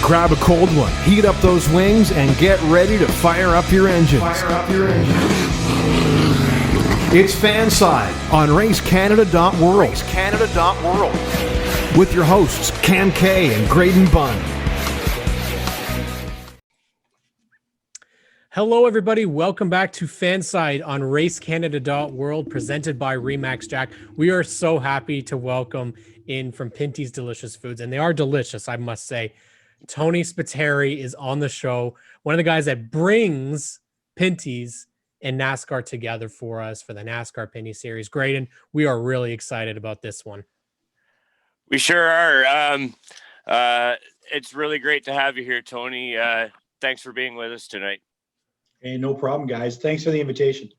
grab a cold one, heat up those wings, and get ready to fire up your engines. It's Fanside on RaceCanada.world. With your hosts, Cam K and Graydon Bunn. Hello, everybody. Welcome back to Fanside on RaceCanada.world, presented by Remax Jack. We are so happy to welcome in from Pinty's Delicious Foods, and they are delicious, I must say. Tony Spiteri is on the show, one of the guys that brings Pinty's and NASCAR together for us for the NASCAR Pinty Series. Graydon, we are really excited about this one. We sure are. It's really great to have you here, Tony. Thanks for being with us tonight. Hey, no problem, guys. Thanks for the invitation.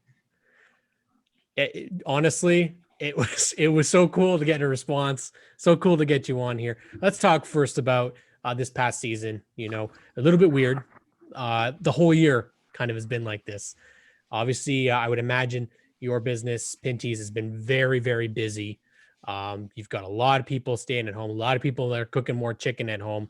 Honestly, it was so cool to get a response. So cool to get you on here. Let's talk first about this past season. You know, a little bit weird. The whole year kind of has been like this. Obviously, I would imagine your business, Pinty's, has been very, very busy. You've got a lot of people staying at home, a lot of people that are cooking more chicken at home.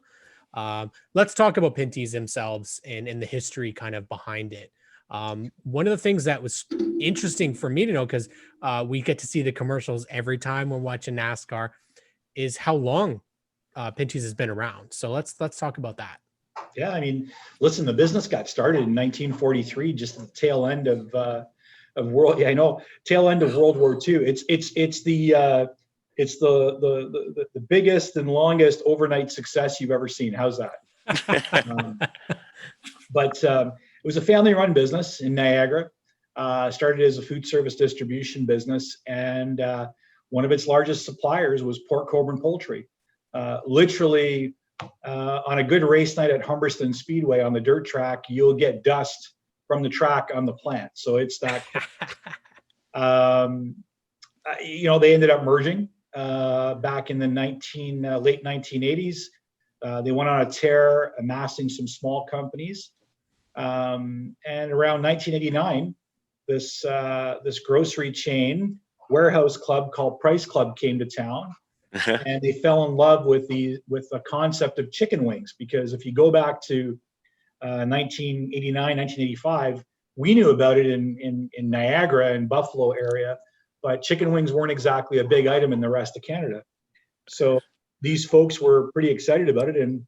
Let's talk about Pinty's themselves and the history kind of behind it. One of the things that was interesting for me to know, because we get to see the commercials every time we're watching NASCAR, is how long Pinty's has been around. So let's talk about that. Yeah, I mean, listen, the business got started in 1943, just at the tail end of World. Yeah, I know, tail end of World War II. It's the biggest and longest overnight success you've ever seen. How's that? But it was a family-run business in Niagara. Started as a food service distribution business, and one of its largest suppliers was Port Colborne Poultry. Literally, on a good race night at Humberston Speedway on the dirt track, you'll get dust from the track on the plant. So it's that. They ended up merging back in the late 1980s. They went on a tear, amassing some small companies. And around 1989, this grocery chain warehouse club called Price Club came to town, and they fell in love with the concept of chicken wings. Because if you go back to 1989, 1985, we knew about it in Niagara and Buffalo area, but chicken wings weren't exactly a big item in the rest of Canada. So these folks were pretty excited about it, and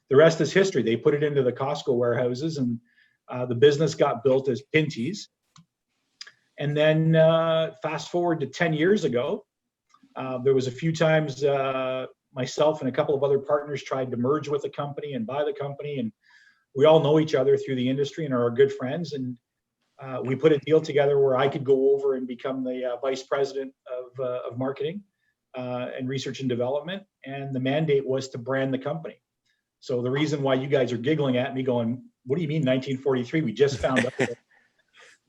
the rest is history. They put it into the Costco warehouses, and the business got built as Pinty's. And then fast forward to 10 years ago, there was a few times myself and a couple of other partners tried to merge with the company and buy the company, and we all know each other through the industry and are good friends. And we put a deal together where I could go over and become the vice president of marketing and research and development. And the mandate was to brand the company. So the reason why you guys are giggling at me going, what do you mean 1943? We just found out.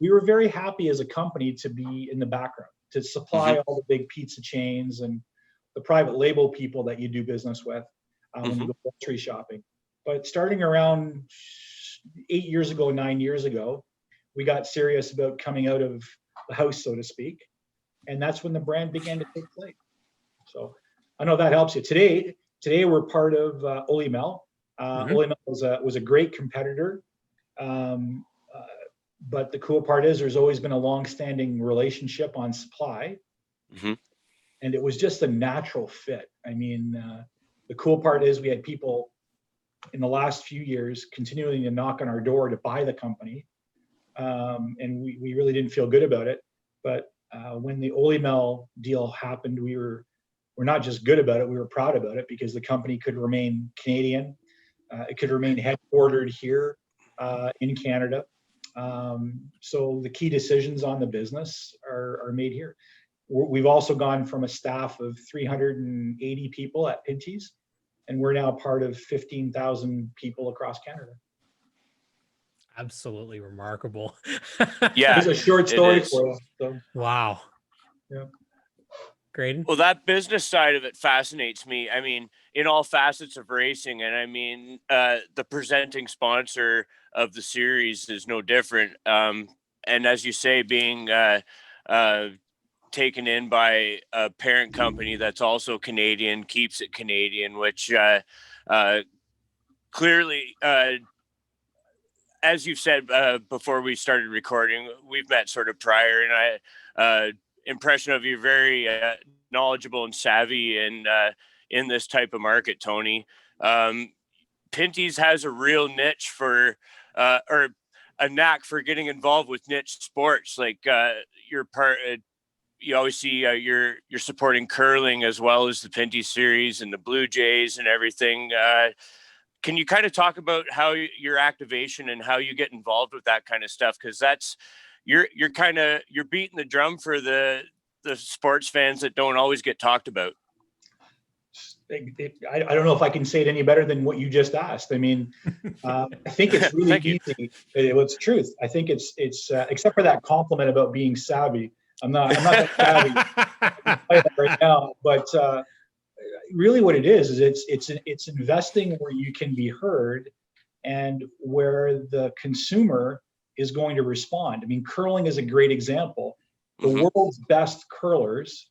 We were very happy as a company to be in the background, to supply all the big pizza chains and the private label people that you do business with when you go grocery shopping. But starting around 9 years ago, we got serious about coming out of the house, so to speak. And that's when the brand began to take place. So I know that helps you. Today we're part of Olymel. Olymel was a great competitor. But the cool part is there's always been a long-standing relationship on supply. And it was just a natural fit. I mean, the cool part is we had people in the last few years continuing to knock on our door to buy the company. And we really didn't feel good about it. But when the Olymel deal happened, we're not just good about it, we were proud about it, because the company could remain Canadian. It could remain headquartered here in Canada. So the key decisions on the business are made here. We've also gone from a staff of 380 people at Pinty's, and we're now part of 15,000 people across Canada. Absolutely remarkable. Yeah, it's a short story for us. So. Wow. Yeah. Graydon? Well, that business side of it fascinates me. I mean, in all facets of racing, and I mean, the presenting sponsor of the series is no different. And as you say, being taken in by a parent company that's also Canadian keeps it Canadian, which clearly, as you've said before we started recording, we've met sort of prior, and I impression of you very knowledgeable and savvy in this type of market, Tony. Pinty's has a real niche for or a knack for getting involved with niche sports. Like you're part, you always see you're supporting curling as well as the Pinty series and the Blue Jays and everything. Can you kind of talk about how your activation and how you get involved with that kind of stuff? Because that's you're beating the drum for the sports fans that don't always get talked about. I don't know if I can say it any better than what you just asked. I mean, I think it's really easy. It's the truth. I think it's except for that compliment about being savvy. I'm not that savvy right now, but really what it is it's investing where you can be heard and where the consumer is going to respond. I mean, curling is a great example. The world's best curlers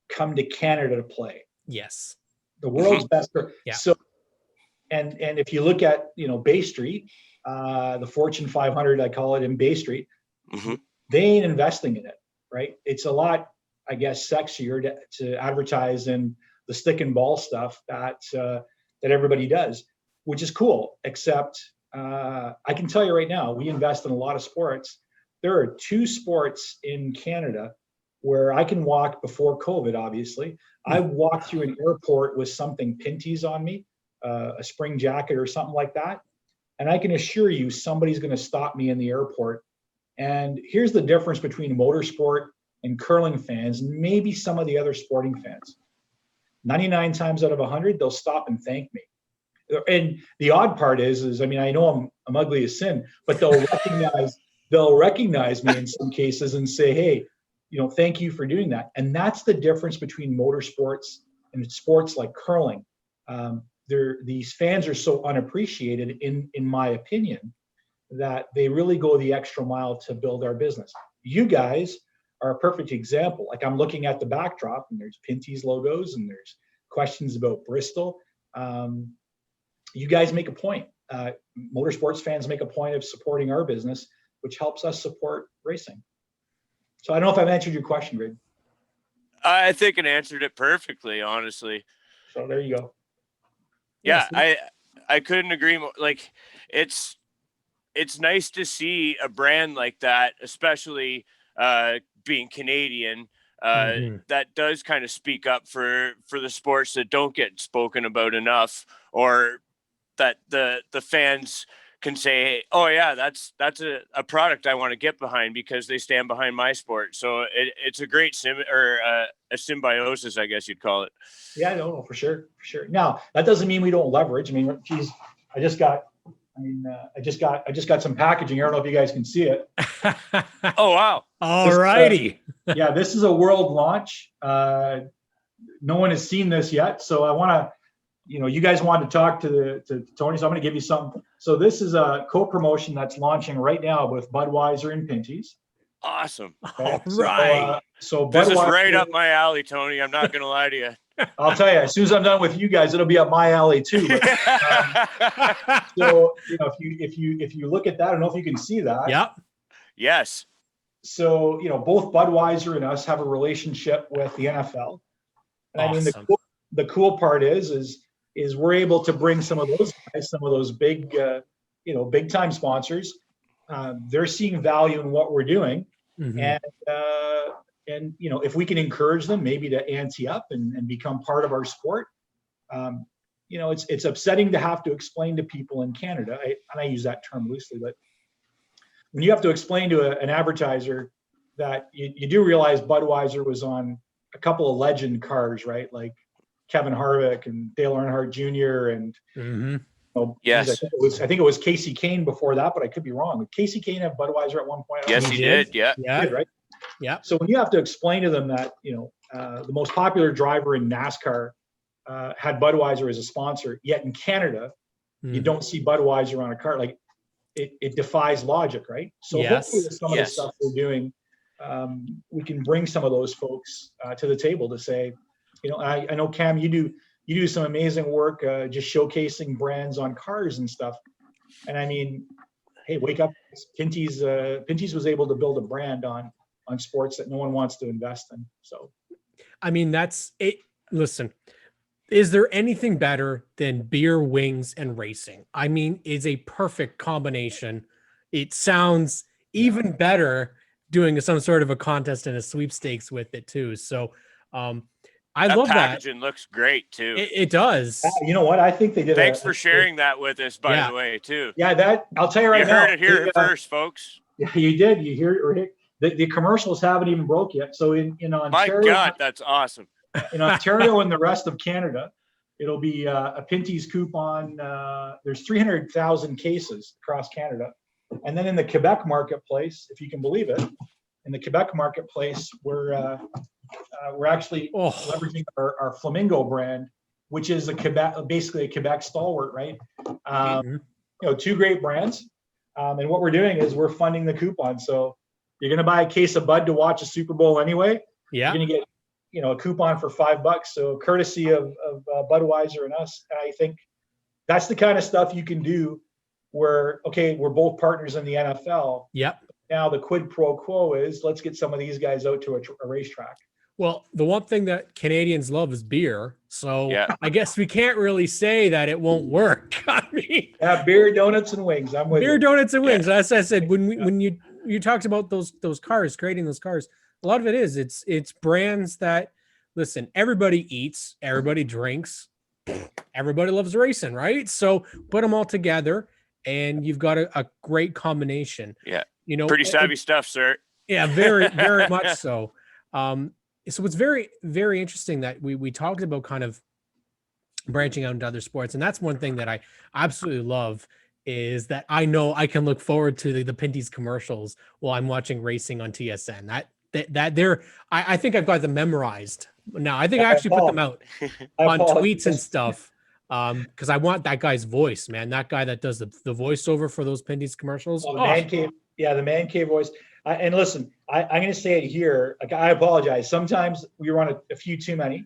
come to Canada to play. Yes. The world's best. Yeah. So, and if you look at, Bay Street, the Fortune 500, I call it, in Bay Street, they ain't investing in it, right? It's a lot, I guess, sexier to advertise in the stick and ball stuff that everybody does, which is cool. Except I can tell you right now, we invest in a lot of sports. There are 2 sports in Canada where I can walk before COVID, obviously. I walked through an airport with something Pinty's on me, a spring jacket or something like that. And I can assure you somebody's going to stop me in the airport. And here's the difference between motorsport and curling fans, and maybe some of the other sporting fans. 99 times out of 100, they'll stop and thank me. And the odd part is I mean, I know I'm ugly as sin, but they'll recognize me in some cases and say, hey, thank you for doing that. And that's the difference between motorsports and sports like curling. These fans are so unappreciated, in my opinion, that they really go the extra mile to build our business. You guys are a perfect example. Like, I'm looking at the backdrop and there's Pinty's logos and there's questions about Bristol. You guys make a point. Motorsports fans make a point of supporting our business, which helps us support racing. So I don't know if I've answered your question, Greg. I think it answered it perfectly, honestly. So there you go. Yeah, I couldn't agree more. Like, it's nice to see a brand like that, especially being Canadian, that does kind of speak up for the sports that don't get spoken about enough, or that the fans can say, oh yeah, that's a product I want to get behind because they stand behind my sport. So it's a great a symbiosis, I guess you'd call it. Yeah, no, for sure. Now, that doesn't mean we don't leverage. I mean, geez, I just got some packaging. I don't know if you guys can see it. Oh wow! All righty. Yeah, this is a world launch. No one has seen this yet, so I want to. You guys wanted to talk to Tony, so I'm going to give you something. So this is a co-promotion that's launching right now with Budweiser and Pinty's. Awesome. Okay? All right. So this is right up my alley, Tony. I'm not going to lie to you. I'll tell you, as soon as I'm done with you guys, it'll be up my alley too. But, so if you look at that, I don't know if you can see that. Yeah. Yes. So both Budweiser and us have a relationship with the NFL. And awesome. I mean, the cool part is we're able to bring some of those guys, some of those big, big time sponsors. They're seeing value in what we're doing, and if we can encourage them maybe to ante up and become part of our sport. It's upsetting to have to explain to people in Canada, and I use that term loosely, but when you have to explain to an advertiser that you do realize Budweiser was on a couple of legend cars, right? Like Kevin Harvick and Dale Earnhardt Jr. and yes, I think it was Casey Kane before that, but I could be wrong. Did Casey Kane have Budweiser at one point? Yes, he did. Yeah. He did, right? Yeah. So when you have to explain to them that the most popular driver in NASCAR had Budweiser as a sponsor, yet in Canada you don't see Budweiser on a car, like it defies logic, right? So hopefully with some of the stuff we're doing, we can bring some of those folks to the table to say, I know, Cam, you you do some amazing work just showcasing brands on cars and stuff. And I mean, hey, wake up. Pinty's was able to build a brand on sports that no one wants to invest in. So, I mean, that's it. Listen, is there anything better than beer, wings, and racing? I mean, it's a perfect combination. It sounds even better doing some sort of a contest and a sweepstakes with it too. So, I love that. Packaging looks great too. It does. you know what? I think they did. Thanks for sharing that with us, by the way, too. Yeah, that I'll tell you right now. You heard it here first, folks. Yeah, you did. You hear it, Rick? The commercials haven't even broke yet. So in Ontario, my God, that's awesome. In Ontario and the rest of Canada, it'll be a Pinty's coupon. There's 300,000 cases across Canada, and then in the Quebec marketplace, if you can believe it, in the Quebec marketplace, we're actually leveraging our Flamingo brand, which is basically a Quebec stalwart, right? You know, two great brands. And what we're doing is we're funding the coupon. So you're going to buy a case of Bud to watch a Super Bowl anyway. Yeah. You're going to get, you know, a coupon for $5. So courtesy of Budweiser and us. And I think that's the kind of stuff you can do where, okay, we're both partners in the NFL. Yep. Now the quid pro quo is let's get some of these guys out to a racetrack. Well, the one thing that Canadians love is beer. So I guess we can't really say that it won't work. I mean, beer, donuts, and wings. I'm with beer, you. donuts, and wings. As I said, when you talked about those cars, creating those cars, a lot of it is it's brands that, listen, everybody eats, everybody drinks, everybody loves racing, right? So put them all together, and you've got a great combination. Yeah. You know, pretty savvy stuff, sir. Yeah, very, very much so. So it's very, very interesting that we talked about kind of branching out into other sports. And that's one thing that I absolutely love is that I know I can look forward to the Pinty's commercials while I'm watching racing on TSN. I think I've got them memorized now. I think I actually put them out on tweets and stuff. Because I want that guy's voice, man. That guy that does the voiceover for those Pinty's commercials. The man cave. Yeah, the man cave voice. And listen, I'm going to say it here. Like, I apologize. Sometimes we run a few too many.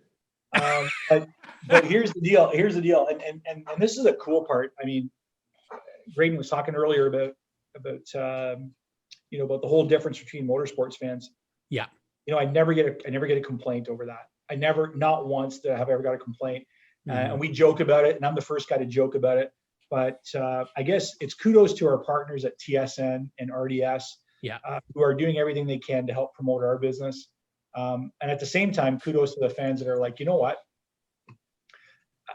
But here's the deal. And this is a cool part. I mean, Graydon was talking earlier about about the whole difference between motorsports fans. Yeah. You know, I never get a complaint over that. Not once have I ever got a complaint. And we joke about it, and I'm the first guy to joke about it. But I guess it's kudos to our partners at TSN and RDS, who are doing everything they can to help promote our business. And at the same time, kudos to the fans that are like, you know what?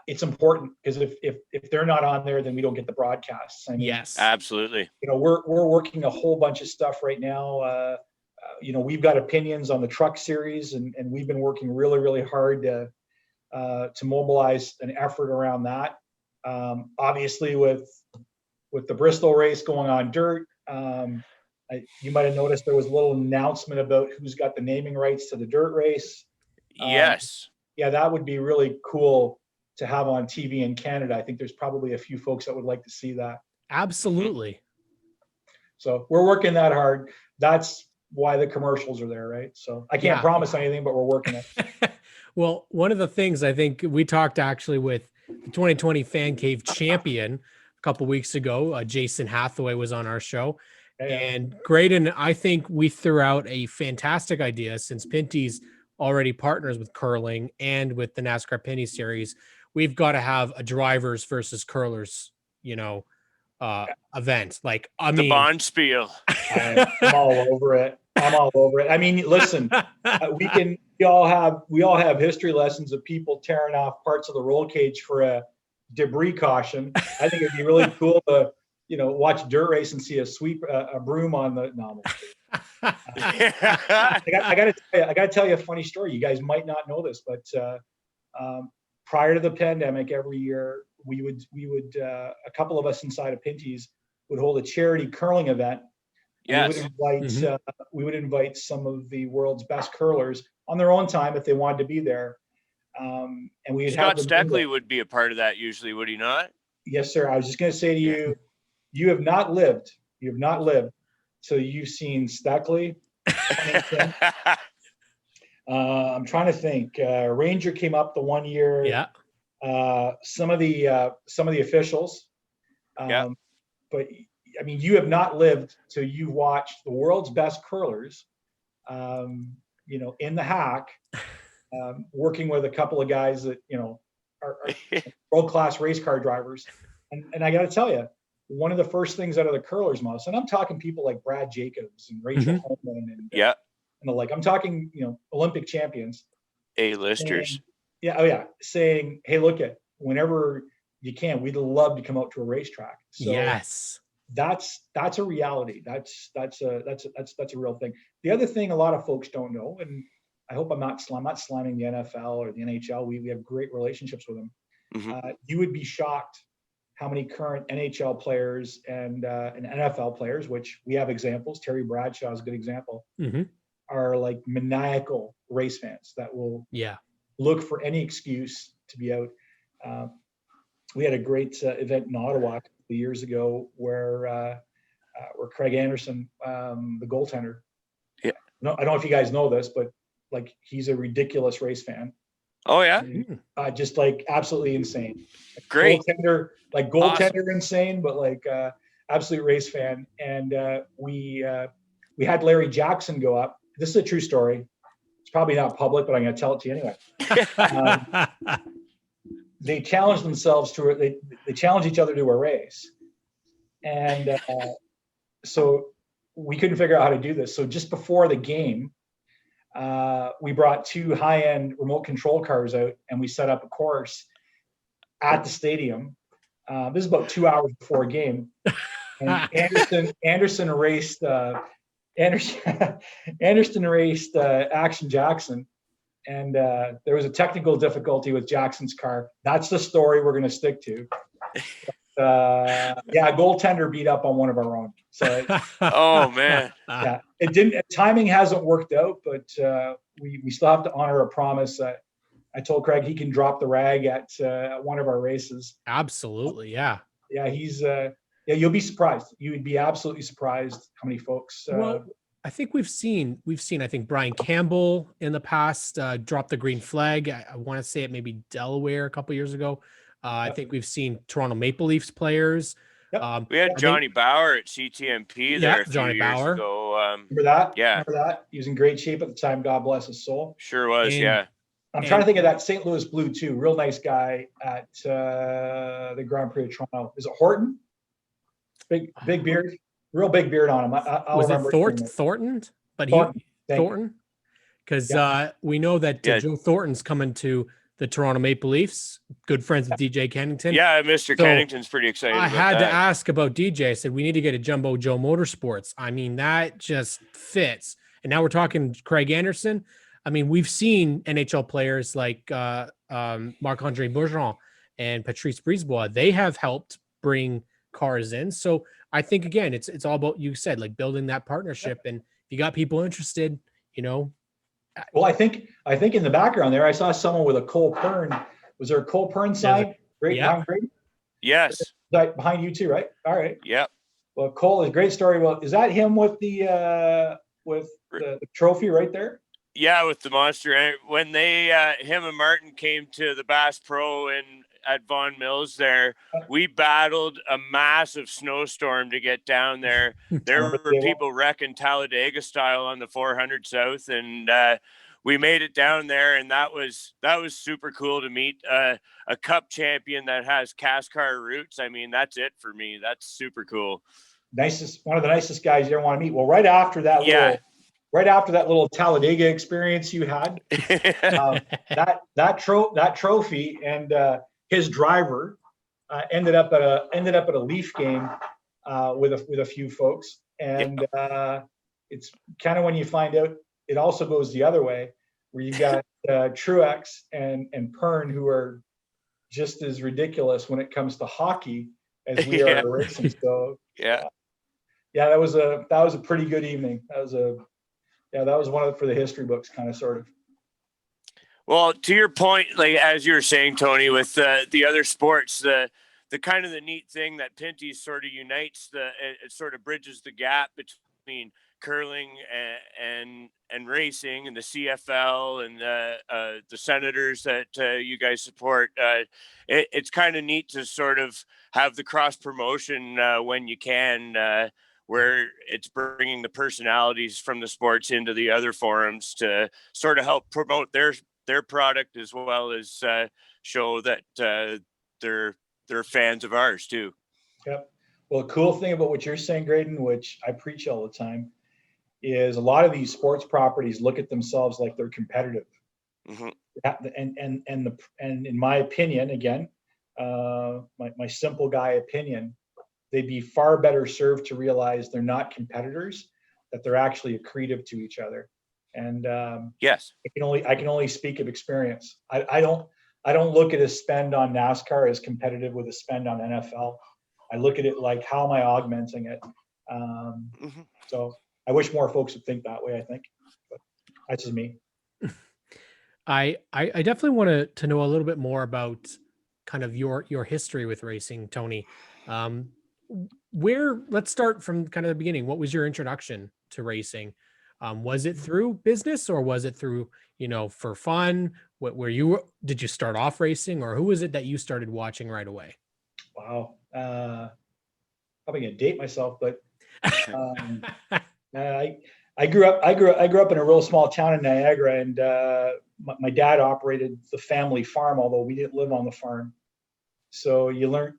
It's important because if they're not on there, then we don't get the broadcasts. I mean, yes, absolutely. You know, we're working a whole bunch of stuff right now. You know, we've got opinions on the truck series, and we've been working really, really hard to mobilize an effort around that. Obviously, with the Bristol race going on dirt, you might have noticed there was a little announcement about who's got the naming rights to the dirt race. Yes. Yeah, that would be really cool to have on TV in Canada. I think there's probably a few folks that would like to see that. Absolutely. So we're working that hard. That's why the commercials are there, right? So I can't promise anything, but we're working it. Well, one of the things I think we talked actually with the 2020 Fan Cave champion a couple weeks ago, Jason Hathaway was on our show. And Graydon, I think we threw out a fantastic idea since Pinty's already partners with curling and with the NASCAR Pinty series. We've got to have a drivers versus curlers, event. Like, I mean, the Bond spiel. I'm all over it. I mean, listen, we all have history lessons of people tearing off parts of the roll cage for a debris caution. I think it'd be really cool to, watch dirt race and see a broom on the novel. I gotta tell you a funny story. You guys might not know this, but prior to the pandemic, every year we would a couple of us inside of Pinty's would hold a charity curling event. Yes. We would invite some of the world's best curlers on their own time if they wanted to be there. And we'd Scott Steckley would be a part of that usually, would he not? Yes, sir. I was just going to say to you, you have not lived till you've seen Steckley. I'm trying to think. Ranger came up the one year. Yeah. some of the officials. Yeah. But I mean, you have not lived till you've watched the world's best curlers, in the hack, working with a couple of guys that, are world-class race car drivers. And I got to tell you, one of the first things out of the curlers mouth, and I'm talking people like Brad Jacobs and Rachel Holman and the like. I'm talking, Olympic champions, A-listers. Saying, hey, look at whenever you can, we'd love to come out to a racetrack. So yes, that's a reality. That's a real thing. The other thing a lot of folks don't know, and I hope I'm not slamming the NFL or the NHL. We have great relationships with them. You would be shocked how many current NHL players and NFL players, which we have examples. Terry Bradshaw is a good example. Are like maniacal race fans that will look for any excuse to be out. We had a great event in Ottawa a couple of years ago where Craig Anderson, the goaltender. I don't know if you guys know this, but like he's a ridiculous race fan. Oh yeah, just like absolutely insane. Great goaltender, awesome. Insane, but like absolute race fan. And we had Larry Jackson go up. This is a true story. It's probably not public, but I'm going to tell it to you anyway. They challenged themselves they challenged each other to a race, and so we couldn't figure out how to do this. So just before the game, we brought 2 high-end remote control cars out, and we set up a course at the stadium. This is about 2 hours before a game, and Anderson raced. Anderson raced Action Jackson, and there was a technical difficulty with Jackson's car. That's the story we're going to stick to. Goaltender beat up on one of our own. So, oh man, it didn't. Timing hasn't worked out, but we still have to honor a promise. I told Craig he can drop the rag at one of our races. Absolutely, yeah. Yeah, he's. You'll be surprised. You would be absolutely surprised how many folks. Well, I think we've seen. I think Brian Campbell in the past dropped the green flag. I want to say it maybe Delaware a couple years ago. I think we've seen Toronto Maple Leafs players. We had Johnny Bauer at CTMP there a few years ago. Remember that? Yeah. Remember that? He was in great shape at the time. God bless his soul. Sure was, I'm trying to think of that St. Louis Blue too. Real nice guy at the Grand Prix of Toronto. Is it Horton? Big beard. Real big beard on him. Was it Thornton? But Thornton? Because we know that Joe Thornton's coming to the Toronto Maple Leafs. Good friends with DJ Kennington. Yeah, Mr. Kennington's pretty excited. I had to ask about DJ. I said, we need to get a Jumbo Joe Motorsports. I mean, that just fits. And now we're talking Craig Anderson. I mean, we've seen NHL players like Marc-Andre Bergeron and Patrice Brisebois. They have helped bring cars in. So I think, again, it's all about, you said, like building that partnership. And if you got people interested, Well, I think in the background there, I saw someone with a Cole Pern. Was there a Cole Pern sign? Great. Yes. Behind you too, right? All right. Yep. Well, Cole is a great story. Well, is that him with the trophy right there? Yeah, with the monster. When they him and Martin came to the Bass Pro at Vaughan Mills there, we battled a massive snowstorm to get down there. There were people wrecking Talladega style on the 400 South, and we made it down there, and that was super cool to meet a Cup champion that has cast car roots. I mean, that's it for me. That's super cool. One of the nicest guys you ever want to meet. Well, right after that little Talladega experience you had, that trophy and his driver ended up at a Leaf game with a few folks, and it's kind of when you find out it also goes the other way, where you got Truex and Pern, who are just as ridiculous when it comes to hockey as we are to racing. So that was a pretty good evening. That was one for the history books, kind of, sort of. Well, to your point, like as you were saying, Tony, with the other sports, the kind of the neat thing that Pinty sort of unites, it sort of bridges the gap between curling and racing and the CFL and the Senators that you guys support. It's kind of neat to sort of have the cross promotion when you can, where it's bringing the personalities from the sports into the other forums to sort of help promote their product, as well as show that they're fans of ours too. Yep. Well, the cool thing about what you're saying, Graydon, which I preach all the time, is a lot of these sports properties look at themselves like they're competitive. Mm-hmm. And in my opinion, again, my simple guy opinion, they'd be far better served to realize they're not competitors, that they're actually accretive to each other. And yes, I can only speak of experience. I don't look at a spend on NASCAR as competitive with a spend on NFL. I look at it like, how am I augmenting it? mm-hmm. So I wish more folks would think that way, I think. But that's just me. I definitely want to know a little bit more about kind of your history with racing, Tony. Let's start from kind of the beginning. What was your introduction to racing? Was it through business, or was it through, for fun? Did you start off racing, or who was it that you started watching right away? Wow. Probably gonna date myself, but I grew up in a real small town in Niagara, and my dad operated the family farm, although we didn't live on the farm. So you learned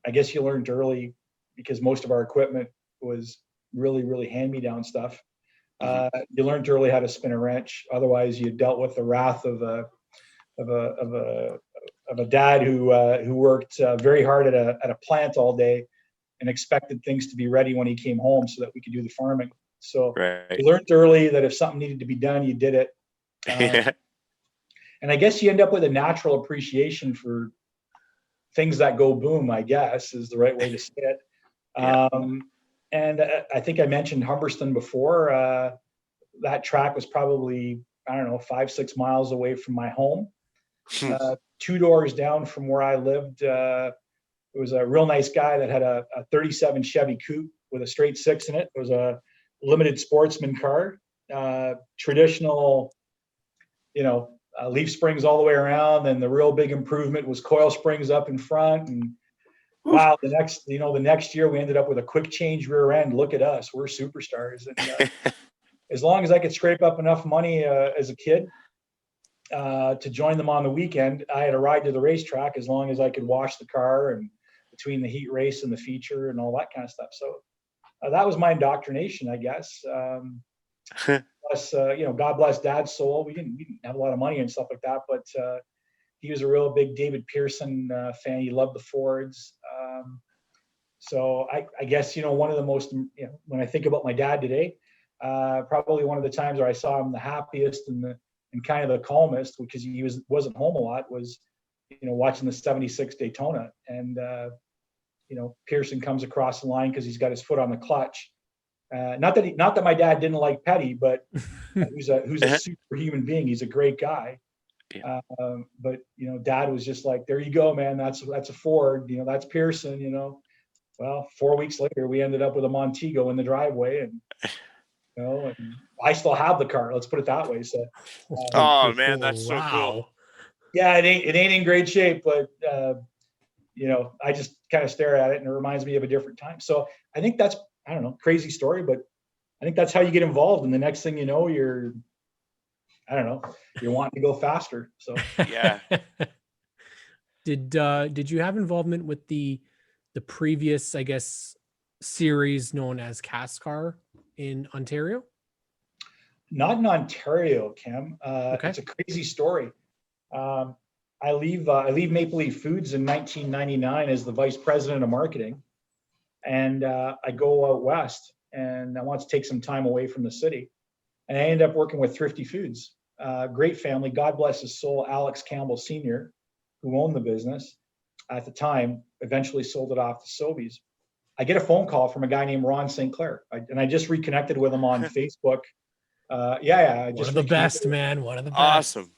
early, because most of our equipment was really, really hand-me-down stuff. You learned early how to spin a wrench. Otherwise, you dealt with the wrath of a dad who worked very hard at a plant all day and expected things to be ready when he came home so that we could do the farming. So you learned early that if something needed to be done, you did it. And I guess you end up with a natural appreciation for things that go boom, I guess, is the right way to say it. Yeah. And I think I mentioned Humberston before. That track was probably, 5-6 miles away from my home. 2 doors down from where I lived, it was a real nice guy that had a 37 Chevy Coupe with a straight 6 in it. It was a limited sportsman car, traditional, leaf springs all the way around. And the real big improvement was coil springs up in front. And wow, the next year we ended up with a quick change rear end. Look at us, we're superstars. And as long as I could scrape up enough money as a kid to join them on the weekend, I had a ride to the racetrack as long as I could wash the car and between the heat race and the feature and all that kind of stuff. So that was my indoctrination, I guess. Plus, God bless Dad's soul. We didn't have a lot of money and stuff like that, but he was a real big David Pearson fan. He loved the Fords. So I guess, one of the most, when I think about my dad today, probably one of the times where I saw him the happiest and kind of the calmest, because he wasn't home a lot, was, watching the 76 Daytona. And, Pearson comes across the line because he's got his foot on the clutch. Not that my dad didn't like Petty, but who's a superhuman being. He's a great guy. Yeah. But Dad was just like, there you go, man. That's a Ford. That's Pearson. Well, 4 weeks later, we ended up with a Montego in the driveway, and and I still have the car. Let's put it that way. So, oh man, that's so cool. Yeah, it ain't in great shape, but I just kind of stare at it, and it reminds me of a different time. So I think that's, I don't know, crazy story, but I think that's how you get involved. And the next thing you know, you're wanting to go faster. So yeah. Did you have involvement with the previous, I guess, series known as NASCAR in Ontario? Not in Ontario, Cam. Okay. It's a crazy story. I leave Maple Leaf Foods in 1999 as the vice president of marketing, and I go out west, and I want to take some time away from the city, and I end up working with Thrifty Foods. Great family, God bless his soul, Alex Campbell Sr., who owned the business at the time, eventually sold it off to Sobeys. I get a phone call from a guy named Ron St. Clair, and I just reconnected with him on Facebook. One of the best, man. One of the best. Awesome.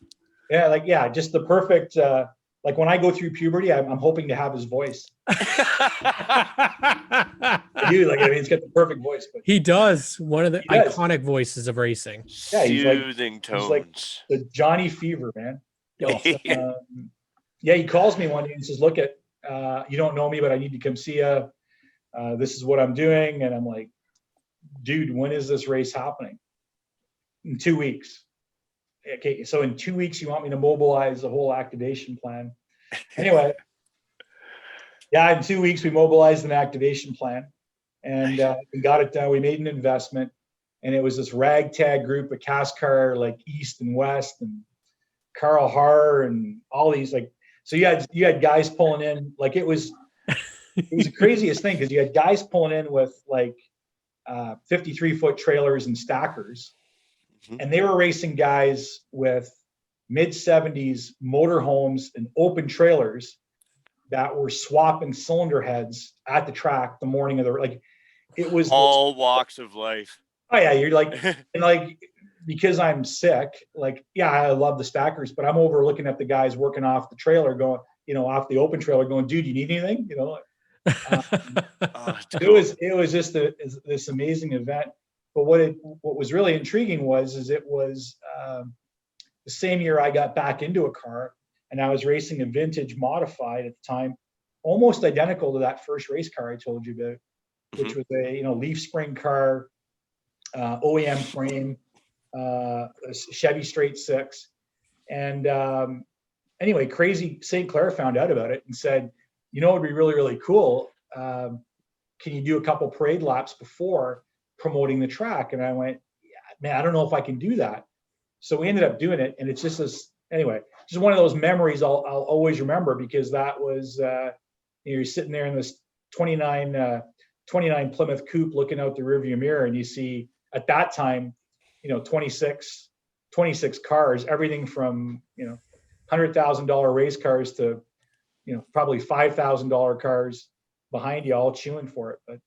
Yeah, just the perfect like when I go through puberty, I'm hoping to have his voice. I do. Like, I mean, he's got the perfect voice. But he does. One of the iconic voices of racing. Yeah, Soothing tones. He's like the Johnny Fever, man. Yeah. Yeah, he calls me one day and says, look, you don't know me, but I need to come see you. This is what I'm doing. And I'm like, dude, when is this race happening? In 2 weeks. Okay, so in 2 weeks, you want me to mobilize the whole activation plan. Anyway, yeah, in 2 weeks, we mobilized an activation plan and we got it done. We made an investment, and it was this ragtag group of CASCAR, like East and West and Carl Haar and all these, like, so you had guys pulling in, like it was the craziest thing, because you had guys pulling in with like 53-foot trailers and stackers, and they were racing guys with mid-70s motorhomes and open trailers that were swapping cylinder heads at the track the morning of the, like, it was all walks of life. Oh yeah, you're like, and like, because I'm sick, like, yeah, I love the stackers, but I'm over looking at the guys working off the trailer going, off the open trailer going, dude, you need anything? It was just this amazing event. But what was really intriguing was it was the same year I got back into a car, and I was racing a vintage modified at the time, almost identical to that first race car I told you about, which was a leaf spring car, OEM frame, a Chevy straight six. And anyway, crazy St. Clair found out about it and said, it'd be really, really cool. Can you do a couple parade laps before promoting the track? And I went, yeah, man, I don't know if I can do that. So we ended up doing it. And it's just this, anyway, just one of those memories I'll always remember, because that was, you're sitting there in this 29 Plymouth coupe looking out the rearview mirror, and you see at that time, 26 cars, everything from, $100,000 race cars to, probably $5,000 cars behind you, all chewing for it. But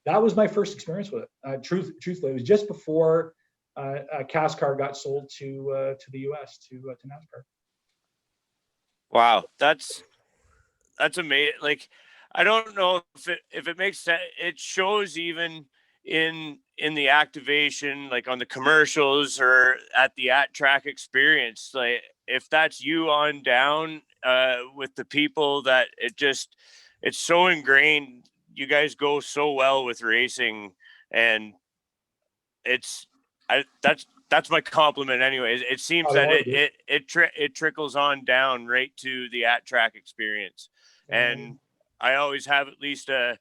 that was my first experience with it. Truthfully, it was just before CASCAR got sold to the US, to NASCAR. Wow, that's amazing. Like, I don't know if it makes sense. It shows even in the activation, like on the commercials or at the at-track experience, like if that's you on down with the people, that it's so ingrained. You guys go so well with racing, and that's my compliment anyway. It seems that it trickles on down right to the at-track experience. And I always have at least a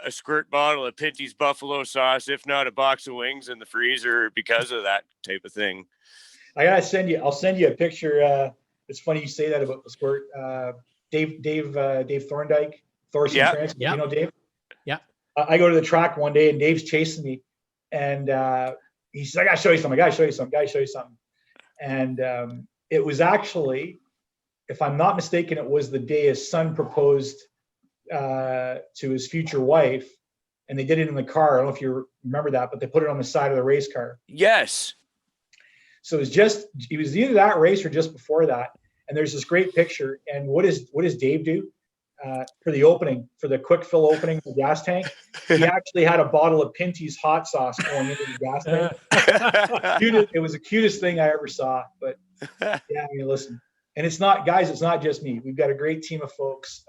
squirt bottle of Pinty's buffalo sauce, if not a box of wings in the freezer, because of that type of thing. I'll send you a picture. It's funny you say that about the squirt. Dave Thorndike, Thorson Trans, Dave? Yeah. I go to the track one day and Dave's chasing me, and he says, I gotta show you something. And it was actually, if I'm not mistaken, it was the day his son proposed to his future wife, and they did it in the car. I don't know if you remember that, but they put it on the side of the race car. Yes. So it was either that race or just before that. And there's this great picture. And what does Dave do for the opening, for the quick fill opening of the gas tank? He actually had a bottle of Pinty's hot sauce going into the gas tank. It was the cutest thing I ever saw. But yeah, I mean, listen, and it's not just me. We've got a great team of folks,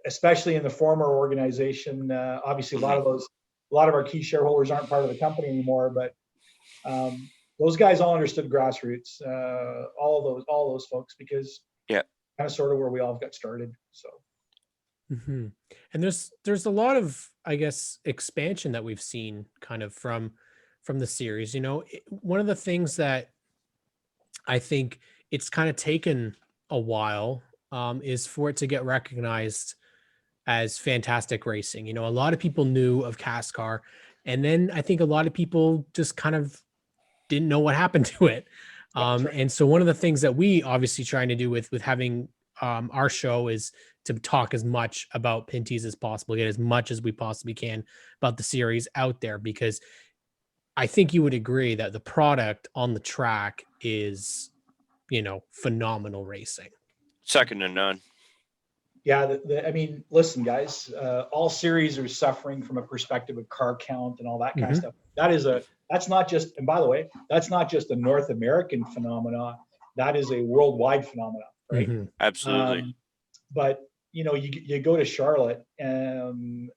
especially in the former organization. Obviously, a lot of our key shareholders aren't part of the company anymore, but those guys all understood grassroots, all those folks, because kind of sort of where we all got started. So, and there's a lot of, I guess, expansion that we've seen kind of from the series. One of the things that I think it's kind of taken a while is for it to get recognized as fantastic racing. A lot of people knew of CASCAR, and then I think a lot of people just kind of didn't know what happened to it. And so one of the things that we obviously trying to do with having our show is to talk as much about Pinty's as possible, get as much as we possibly can about the series out there, because I think you would agree that the product on the track is, phenomenal racing. Second to none. Yeah, I mean, listen, guys, all series are suffering from a perspective of car count and all that kind of stuff. That's not just, and by the way, that's not just a North American phenomenon. That is a worldwide phenomenon, right? Absolutely. But you know, you go to Charlotte, and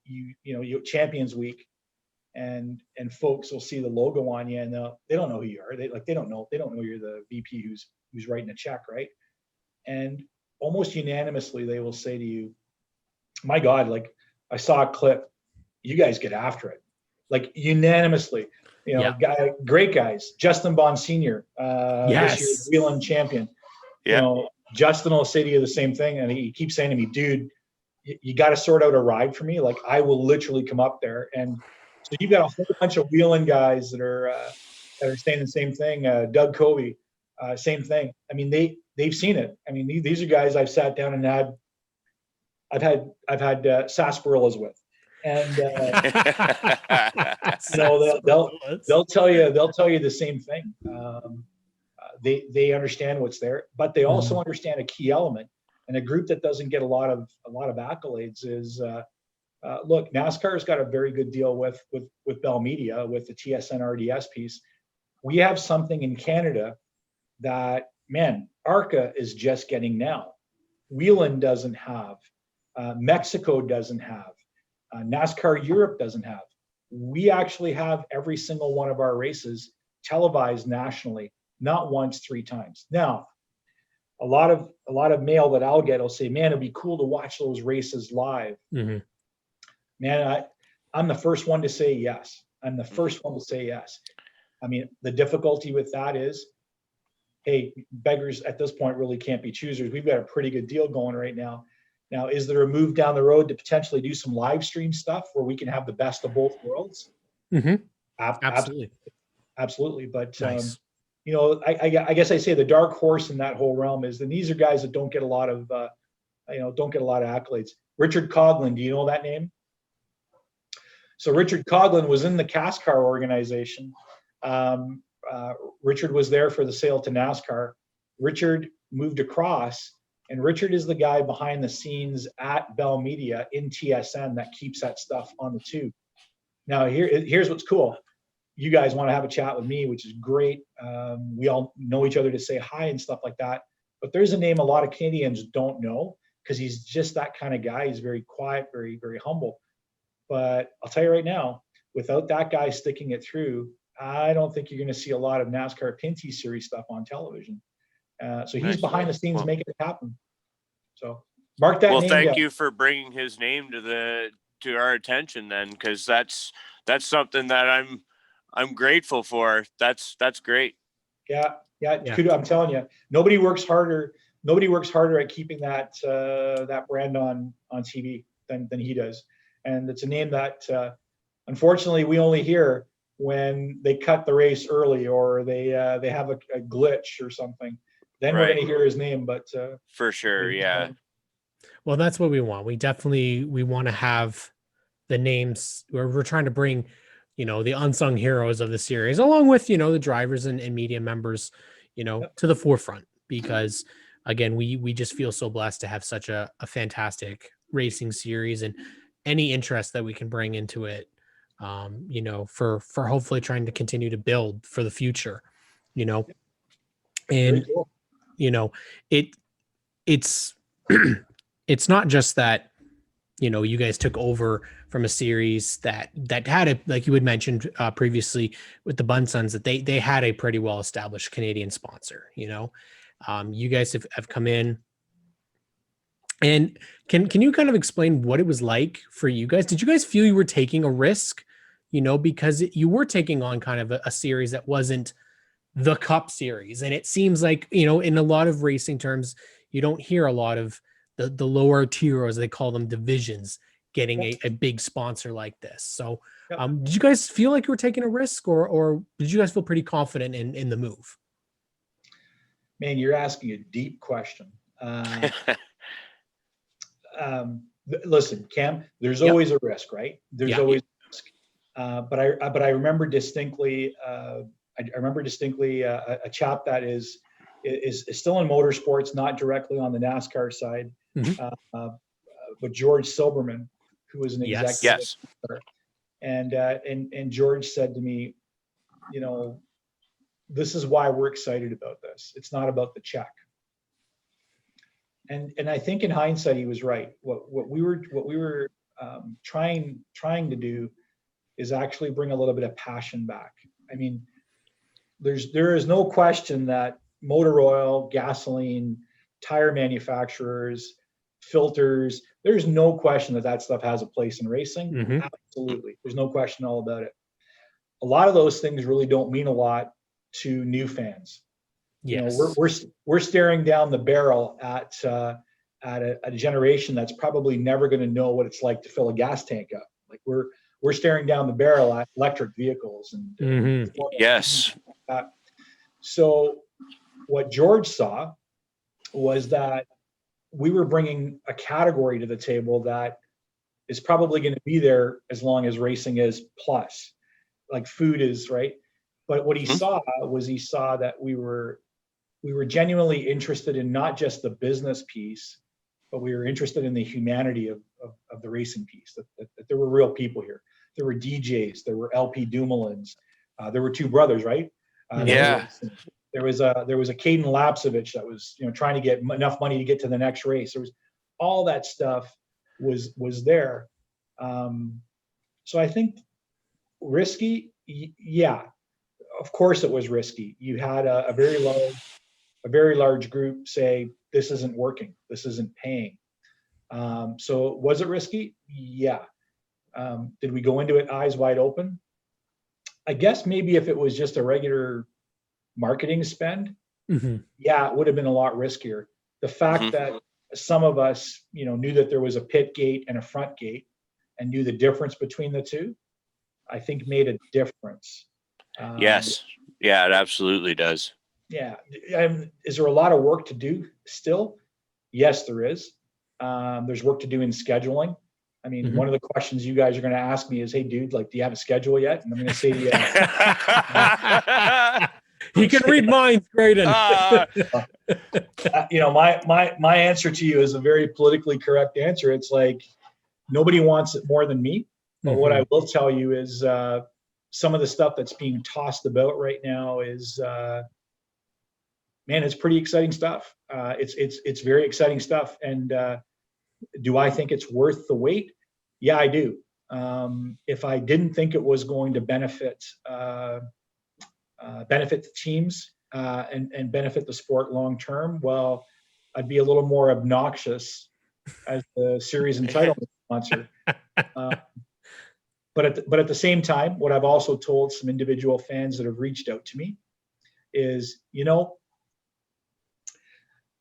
you Champions Week, and folks will see the logo on you, and they don't know who you are. They don't know you're the VP who's writing a check, right? And almost unanimously, they will say to you, "My God, like I saw a clip. You guys get after it." Like unanimously, great guys. Justin Bond Sr., this year's Wheeling champion. Yeah. You know, Justin will say to you the same thing, and he keeps saying to me, "Dude, you got to sort out a ride for me. Like I will literally come up there." And so you've got a whole bunch of Wheeling guys that are saying the same thing. Doug Covey, same thing. I mean, they've seen it. I mean, these are guys I've sat down and I've had sarsaparillas with, and they'll tell you the same thing. They understand what's there, but they also understand a key element, and a group that doesn't get a lot of accolades is look, NASCAR's got a very good deal with Bell Media with the TSN RDS piece. We have something in Canada that, man, ARCA is just getting now. Wheeling doesn't have, Mexico doesn't have, NASCAR Europe doesn't have. We actually have every single one of our races televised nationally, not once, 3 times. Now, a lot of mail that I'll get will say, "Man, it'd be cool to watch those races live." Man, I'm the first one to say yes. I'm the first one to say yes. I mean, the difficulty with that is, hey, beggars at this point really can't be choosers. We've got a pretty good deal going right now. Now, is there a move down the road to potentially do some live stream stuff where we can have the best of both worlds? Absolutely. Absolutely. But, nice. You know, I guess I say the dark horse in that whole realm is that these are guys that don't get a lot of, accolades. Richard Coughlin, do you know that name? So Richard Coughlin was in the CASCAR organization. Richard was there for the sale to NASCAR. Richard moved across, and Richard is the guy behind the scenes at Bell Media in TSN that keeps that stuff on the tube. Now, here's what's cool. You guys want to have a chat with me, which is great. We all know each other to say hi and stuff like that. But there's a name a lot of Canadians don't know because he's just that kind of guy. He's very quiet, very, very humble. But I'll tell you right now, without that guy sticking it through, I don't think you're going to see a lot of NASCAR Pinty series stuff on television. So he's behind the scenes making it happen. So mark that name down. Well, thank you for bringing his name to our attention then, because that's something that I'm grateful for. That's great. Yeah. I'm telling you, nobody works harder at keeping that brand on TV than he does. And it's a name that unfortunately we only hear when they cut the race early or they have a glitch or something. Then we're going to hear his name. But for sure, yeah. Well, that's what we want. We want to have the names where we're trying to bring, the unsung heroes of the series, along with, the drivers and media members, to the forefront, because again, we just feel so blessed to have such a fantastic racing series, and any interest that we can bring into it, for hopefully trying to continue to build for the future, and, cool. It's it's not just that, you guys took over from a series that had like you had mentioned previously with the Bunsons, that they had a pretty well established Canadian sponsor. You guys have come in, and can you kind of explain what it was like for you guys? Did you guys feel you were taking a risk, because you were taking on kind of a series that wasn't the Cup series, and it seems like, in a lot of racing terms, you don't hear a lot of the lower tier, as they call them, divisions, getting a big sponsor like this. So did you guys feel like you were taking a risk, or did you guys feel pretty confident in the move? Man, you're asking a deep question. Listen, Cam, there's always a risk, right? There's always a risk. But I remember distinctly, a chap that is is still in motorsports, not directly on the NASCAR side, but George Silberman, who was an executive. Yes. And George said to me, you know, this is why we're excited about this. It's not about the check. And I think in hindsight, he was right. What we were trying to do is actually bring a little bit of passion back. I mean, there is no question that motor oil, gasoline, tire manufacturers, filters, there's no question that stuff has a place in racing. Absolutely. There's no question all about it. A lot of those things really don't mean a lot to new fans. Yes. You know, we're staring down the barrel at a generation that's probably never going to know what it's like to fill a gas tank up. Like we're staring down the barrel at electric vehicles and yes. So what George saw was that we were bringing a category to the table that is probably going to be there as long as racing is, plus like food is, right? But what he saw that we were genuinely interested in not just the business piece, but we were interested in the humanity of the racing piece, that there were real people here. There were DJs, there were LP Dumoulins, there were two brothers, right? There was a Caden Lapsevich that was, you know, trying to get enough money to get to the next race. There was all that stuff was there. So I think risky, yeah, of course it was risky. You had a very large group say, this isn't working, this isn't paying. So was it risky? Yeah. Did we go into it eyes wide open? I guess maybe if it was just a regular marketing spend, yeah, it would have been a lot riskier. The fact that some of us, you know, knew that there was a pit gate and a front gate and knew the difference between the two, I think made a difference. Yes. Yeah, it absolutely does. Yeah. Is there a lot of work to do still? Yes, there is. There's work to do in scheduling. I mean, one of the questions you guys are going to ask me is, hey, dude, like, do you have a schedule yet? And I'm going to say, yeah. He can read minds, Graydon. You know, my answer to you is a very politically correct answer. It's like, nobody wants it more than me. But what I will tell you is some of the stuff that's being tossed about right now is, man, it's pretty exciting stuff. It's very exciting stuff. And do I think it's worth the wait? Yeah, I do. If I didn't think it was going to benefit the teams and benefit the sport long term, well, I'd be a little more obnoxious as the series entitlement sponsor. But at the same time, what I've also told some individual fans that have reached out to me is, you know,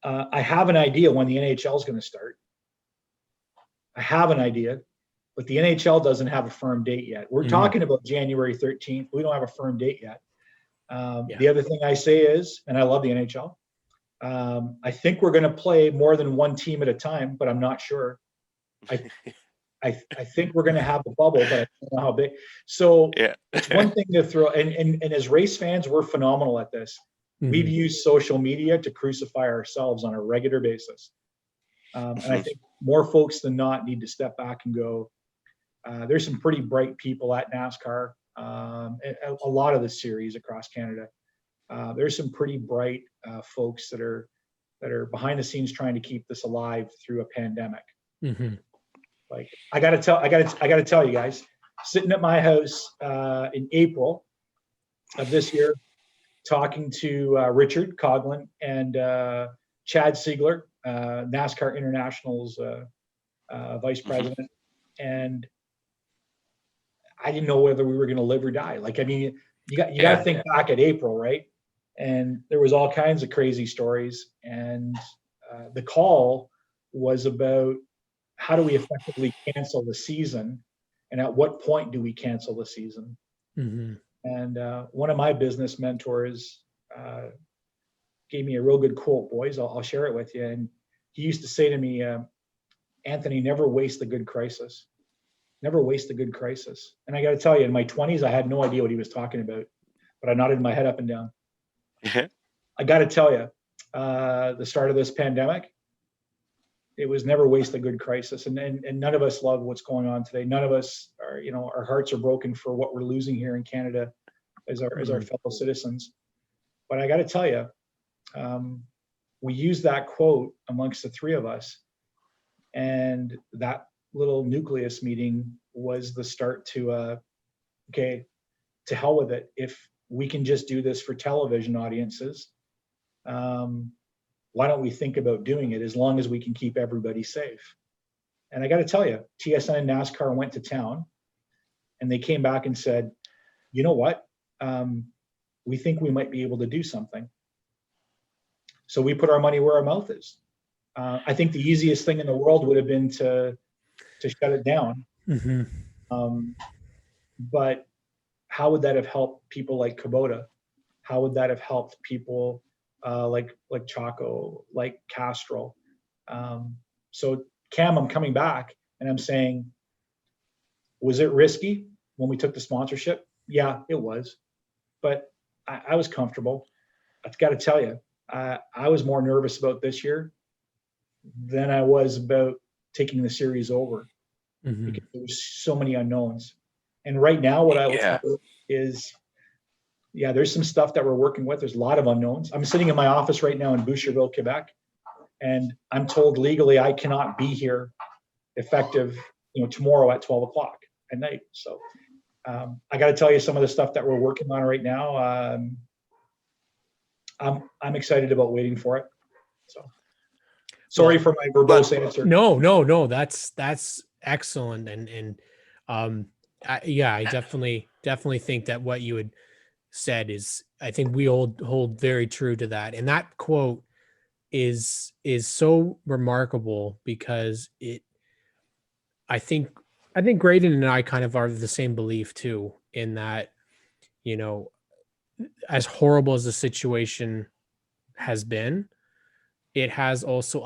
I have an idea when the NHL is going to start. I have an idea, but the NHL doesn't have a firm date yet. We're talking about January 13th. We don't have a firm date yet. The other thing I say is, and I love the NHL, I think we're going to play more than one team at a time, but I'm not sure. I think we're going to have a bubble, but I don't know how big. So it's one thing to throw, and as race fans, we're phenomenal at this. We've used social media to crucify ourselves on a regular basis. And I think more folks than not need to step back and go, there's some pretty bright people at NASCAR, a lot of the series across Canada. There's some pretty bright folks that are behind the scenes trying to keep this alive through a pandemic. Like I gotta tell you guys, sitting at my house in April of this year, talking to Richard Coughlin and Chad Siegler, NASCAR International's vice president, and I didn't know whether we were going to live or die. Like, I mean, you got to think back at April, right? And there was all kinds of crazy stories, and the call was about how do we effectively cancel the season, and at what point do we cancel the season? And one of my business mentors gave me a real good quote, boys. I'll share it with you. And he used to say to me, Anthony, never waste a good crisis. Never waste a good crisis. And I got to tell you, in my 20s, I had no idea what he was talking about, but I nodded my head up and down. I got to tell you, the start of this pandemic, it was never waste a good crisis. And none of us love what's going on today. None of us are, our hearts are broken for what we're losing here in Canada as our fellow citizens. But I got to tell you, we used that quote amongst the three of us, and that little nucleus meeting was the start to, okay, to hell with it. If we can just do this for television audiences, why don't we think about doing it, as long as we can keep everybody safe? And I got to tell you, TSN and NASCAR went to town, and they came back and said, you know what? We think we might be able to do something. So we put our money where our mouth is. I think the easiest thing in the world would have been to shut it down. But how would that have helped people like Kubota? How would that have helped people like Chaco, like Castrol? So Cam, I'm coming back and I'm saying, was it risky when we took the sponsorship? Yeah, it was, but I was comfortable. I've got to tell you, I was more nervous about this year than I was about taking the series over, because there was so many unknowns. And right now, what I will tell you is, yeah, there's some stuff that we're working with. There's a lot of unknowns. I'm sitting in my office right now in Boucherville, Quebec, and I'm told legally I cannot be here effective, tomorrow at 12 o'clock at night. So I got to tell you some of the stuff that we're working on right now. I'm excited about waiting for it. So sorry for my verbose answer. No, that's excellent. And I definitely think that what you had said is, I think we all hold very true to that. And that quote is so remarkable, because I think Graydon and I kind of are of the same belief too, in that, as horrible as the situation has been, it has also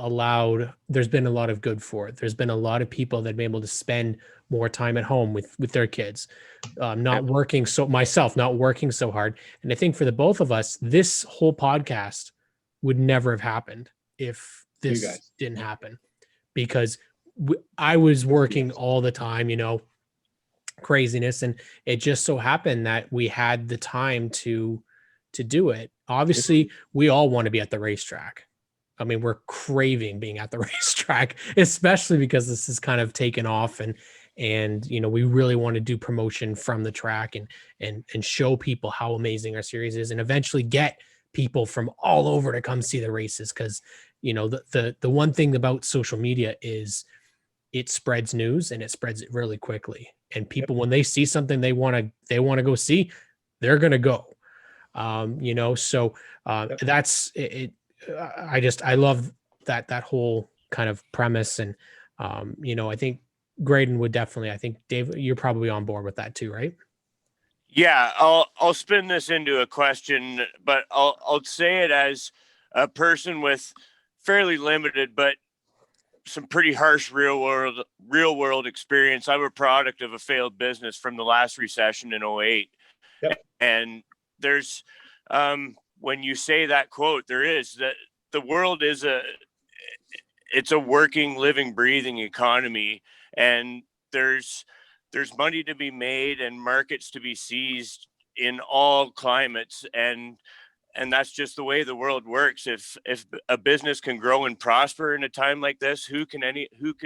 there's been a lot of good for it. There's been a lot of people that have been able to spend more time at home with their kids, not working so hard. And I think for the both of us, this whole podcast would never have happened if this didn't happen, because I was working all the time, craziness. And it just so happened that we had the time to do it. Obviously, we all want to be at the racetrack. I mean, we're craving being at the racetrack, especially because this is kind of taken off, and we really want to do promotion from the track and show people how amazing our series is, and eventually get people from all over to come see the races. Because, the one thing about social media is it spreads news, and it spreads it really quickly. And people, when they see something they want to go see, they're going to go. That's it. I love that whole kind of premise. And, I think Graydon would definitely, I think Dave, you're probably on board with that too, right? Yeah, I'll spin this into a question, but I'll say it as a person with fairly limited, but some pretty harsh real world experience. I'm a product of a failed business from the last recession in 2008. Yep. And there's, when you say that quote, there is that the world is it's a working, living, breathing economy, and there's money to be made and markets to be seized in all climates. And that's just the way the world works. If a business can grow and prosper in a time like this, who can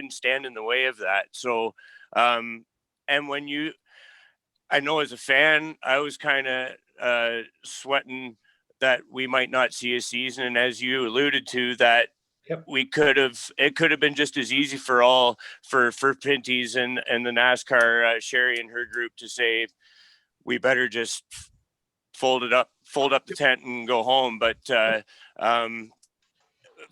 stand in the way of that? So, and I know as a fan, I was kind of sweating that we might not see a season. And as you alluded to, that it could have been just as easy for Pinty's and the NASCAR, Sherry and her group, to say, we better just fold up the tent and go home. But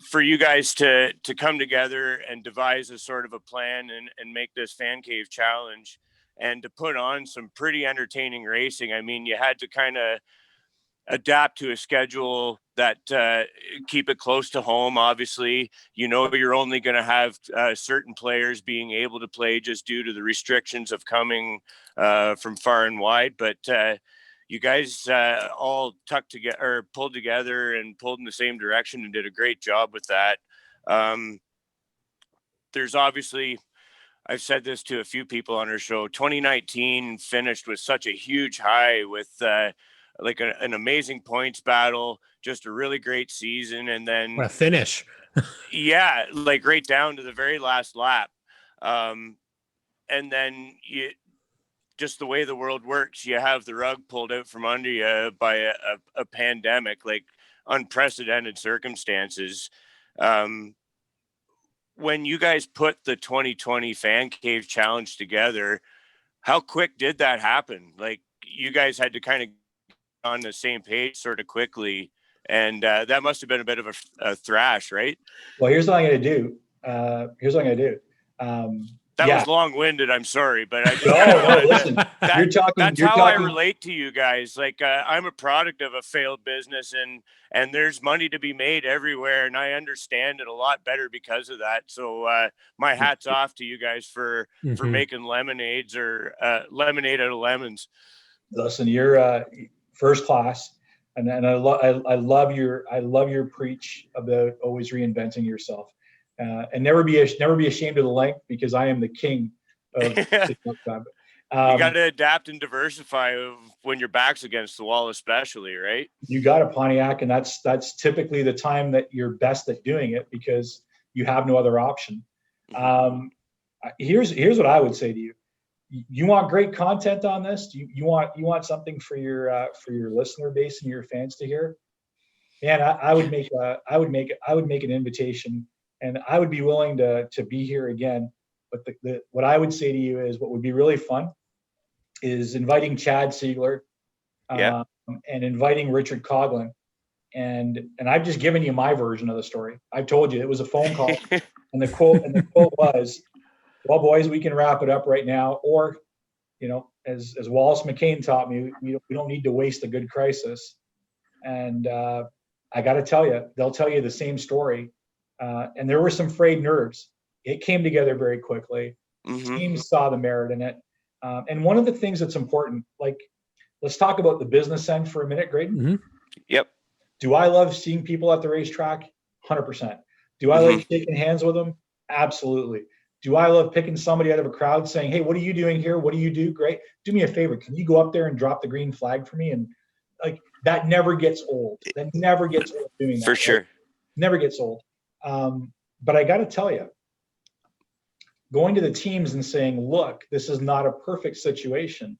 for you guys to come together and devise a sort of a plan and make this Fan Cave Challenge, and to put on some pretty entertaining racing. I mean, you had to kind of adapt to a schedule that keep it close to home. Obviously, you're only going to have certain players being able to play just due to the restrictions of coming from far and wide. But you guys all tucked together or pulled together and pulled in the same direction and did a great job with that. There's obviously, I've said this to a few people on our show, 2019 finished with such a huge high with like an amazing points battle, just a really great season. And then What a finish. yeah, like right down to the very last lap. And then just the way the world works, you have the rug pulled out from under you by a pandemic, like unprecedented circumstances. When you guys put the 2020 Fan Cave Challenge together, how quick did that happen? Like, you guys had to kind of get on the same page sort of quickly, and that must have been a bit of a thrash, right? Well, here's what I'm going to do. That was long-winded. I'm sorry, but I just, no, listen. That's how I relate to you guys. Like, I'm a product of a failed business, and there's money to be made everywhere, and I understand it a lot better because of that. So my hat's off to you guys for making lemonades or lemonade out of lemons. Listen, you're first class, and I love your preach about always reinventing yourself. And never be ashamed of the length, because I am the king of TikTok. You got to adapt and diversify when your back's against the wall, especially, right? You got a Pontiac, and that's typically the time that you're best at doing it, because you have no other option. Here's what I would say to you. You want great content on this? You want something for your listener base and your fans to hear? Man, I would make an invitation. And I would be willing to be here again. But what I would say to you is, what would be really fun is inviting Chad Siegler and inviting Richard Coughlin. And I've just given you my version of the story. I've told you it was a phone call, and the quote was, "Well, boys, we can wrap it up right now." Or, as Wallace McCain taught me, we don't need to waste a good crisis. And I got to tell you, they'll tell you the same story. And there were some frayed nerves. It came together very quickly. Teams saw the merit in it. And one of the things that's important, like, let's talk about the business end for a minute, Graydon. Yep. Do I love seeing people at the racetrack? 100%. Do I like shaking hands with them? Absolutely. Do I love picking somebody out of a crowd saying, "Hey, what are you doing here? What do you do? Great. Do me a favor. Can you go up there and drop the green flag for me?" And like, that never gets old. That never gets old doing that. For sure. Right? Never gets old. But I got to tell you, going to the teams and saying, "Look, this is not a perfect situation,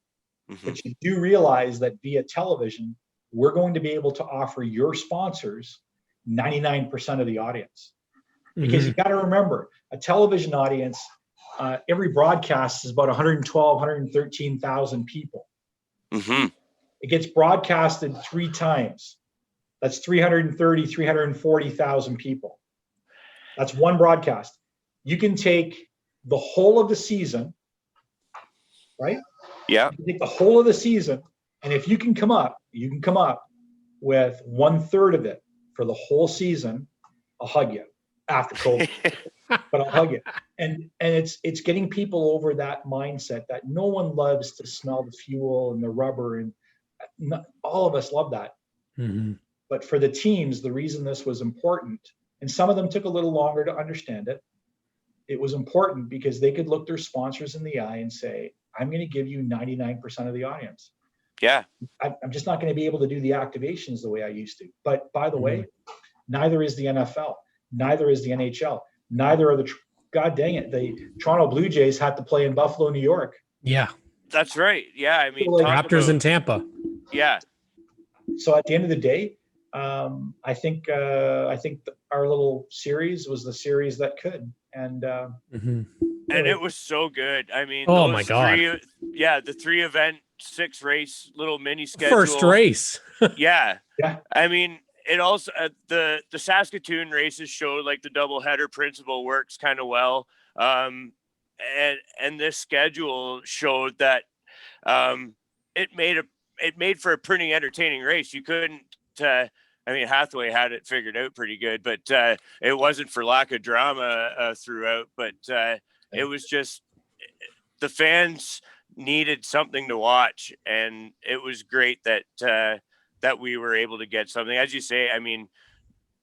but you do realize that via television, we're going to be able to offer your sponsors 99% of the audience." Because you got to remember, a television audience, every broadcast is about 112, 113,000 people. It gets broadcasted 3 times. That's 330, 340,000 people. That's one broadcast. You can take the whole of the season, right? Yeah. You can take the whole of the season, and if you can come up with 1/3 of it for the whole season, I'll hug you after COVID. But I'll hug you. And it's getting people over that mindset that no one loves to smell the fuel and the rubber, and all of us love that. But for the teams, the reason this was important, and some of them took a little longer to understand it, it was important because they could look their sponsors in the eye and say, "I'm going to give you 99% of the audience." Yeah. I'm just not going to be able to do the activations the way I used to. But by the way, neither is the NFL, neither is the NHL, neither are God dang it, the Toronto Blue Jays had to play in Buffalo, New York. Yeah. That's right. Yeah. I mean, Raptors in Tampa. Yeah. So at the end of the day, I think our little series was the series that could, and it was so good. I mean, oh my God. The 3 event, 6 race little mini schedule. First race. Yeah. I mean, it also the Saskatoon races showed like the doubleheader principle works kind of well. And this schedule showed that it made for a pretty entertaining race. You couldn't. Hathaway had it figured out pretty good, but it wasn't for lack of drama throughout. But it was just the fans needed something to watch, and it was great that we were able to get something. As you say, I mean,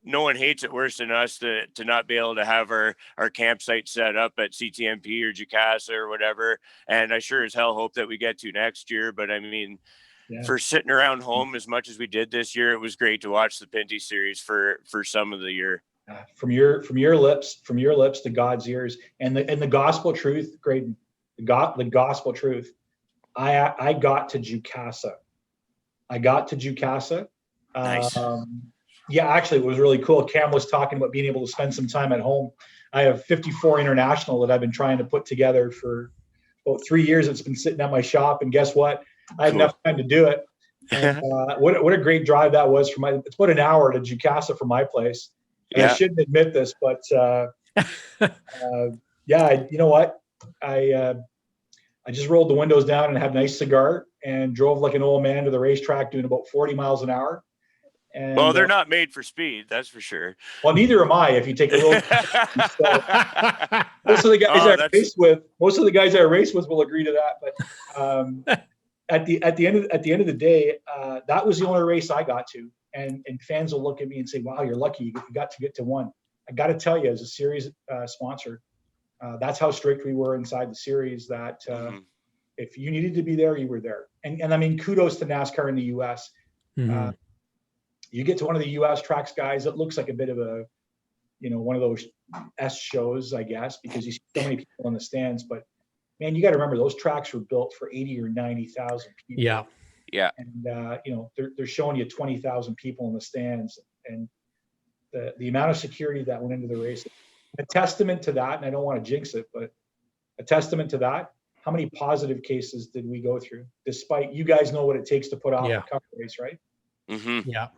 no one hates it worse than us to not be able to have our campsite set up at CTMP or Jacasa or whatever. And I sure as hell hope that we get to next year. But I mean, for sitting around home as much as we did this year, it was great to watch the Pinty series for some of the year. From your lips to God's ears, and the gospel truth, Graydon, the gospel truth. I got to Jacasa. Nice. Yeah, actually, it was really cool. Cam was talking about being able to spend some time at home. I have 54 International that I've been trying to put together for about 3 years. It's been sitting at my shop, and guess what? I had enough time to do it. And, what a great drive that was for it's about an hour to Jacasa from my place. And I shouldn't admit this, but yeah, you know what? I just rolled the windows down and had a nice cigar and drove like an old man to the racetrack doing about 40 miles an hour. And, well, they're not made for speed, that's for sure. Well, neither am I. If you take a little, most of the guys I race with will agree to that. But at the end of the day, that was the only race I got to, and fans will look at me and say, "Wow, you're lucky you got to get to one." I got to tell you, as a series sponsor, that's how strict we were inside the series. That if you needed to be there, you were there. And I mean, kudos to NASCAR in the U.S. You get to one of the U.S. tracks, guys, it looks like a bit of a, one of those S shows, I guess, because you see so many people in the stands. But man, you got to remember those tracks were built for 80 or 90,000 people. Yeah. And they're showing you 20,000 people in the stands, and the amount of security that went into the race. A testament to that, and I don't want to jinx it, but a testament to that. How many positive cases did we go through? Despite, you guys know what it takes to put off a cup race, right? Yeah.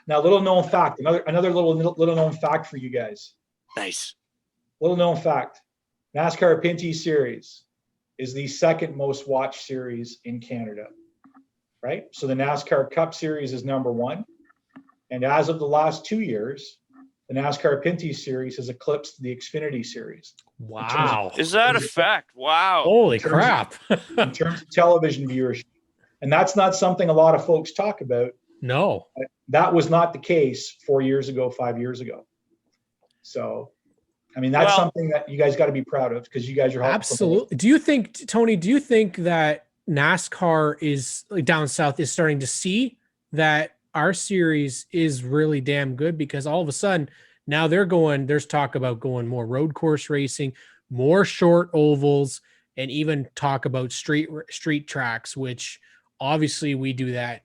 Now, little known fact, another little known fact for you guys. Nice. Little known fact: NASCAR Pinty Series is the second most watched series in Canada, right? So the NASCAR Cup Series is number one, and as of the last 2 years, the NASCAR Pinty Series has eclipsed the Xfinity Series. Wow. Is that a fact? Wow. Holy crap. In terms of television viewership. And that's not something a lot of folks talk about. No. That was not the case 4 years ago, 5 years ago. So, I mean, that's something that you guys got to be proud of, because you guys are helping. Absolutely. Do you think, Tony, that NASCAR is, like, down south is starting to see that our series is really damn good? Because all of a sudden now there's talk about going more road course racing, more short ovals, and even talk about street tracks, which obviously we do that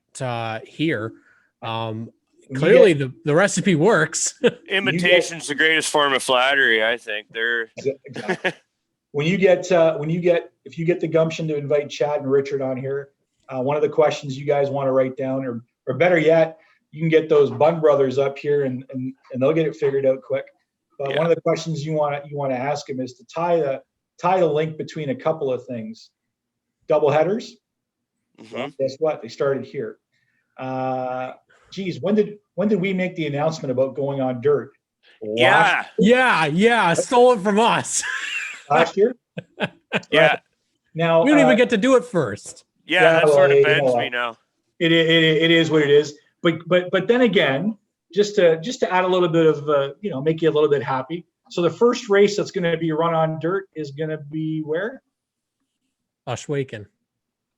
here. Clearly the recipe works. Imitation's the greatest form of flattery, I think. Exactly. If you get the gumption to invite Chad and Richard on here, one of the questions you guys want to write down, or better yet, you can get those Bun brothers up here and they'll get it figured out quick. But one of the questions you want to ask them is to tie the link between a couple of things. Double headers. Well, guess what? They started here. When did we make the announcement about going on dirt? Yeah. Stole it from us. Last year? Yeah. Now we don't even get to do it first. Yeah, that sort of bends me now. It is what it is. But then again, just to add a little bit of make you a little bit happy. So the first race that's going to be run on dirt is going to be where? Ashwaken,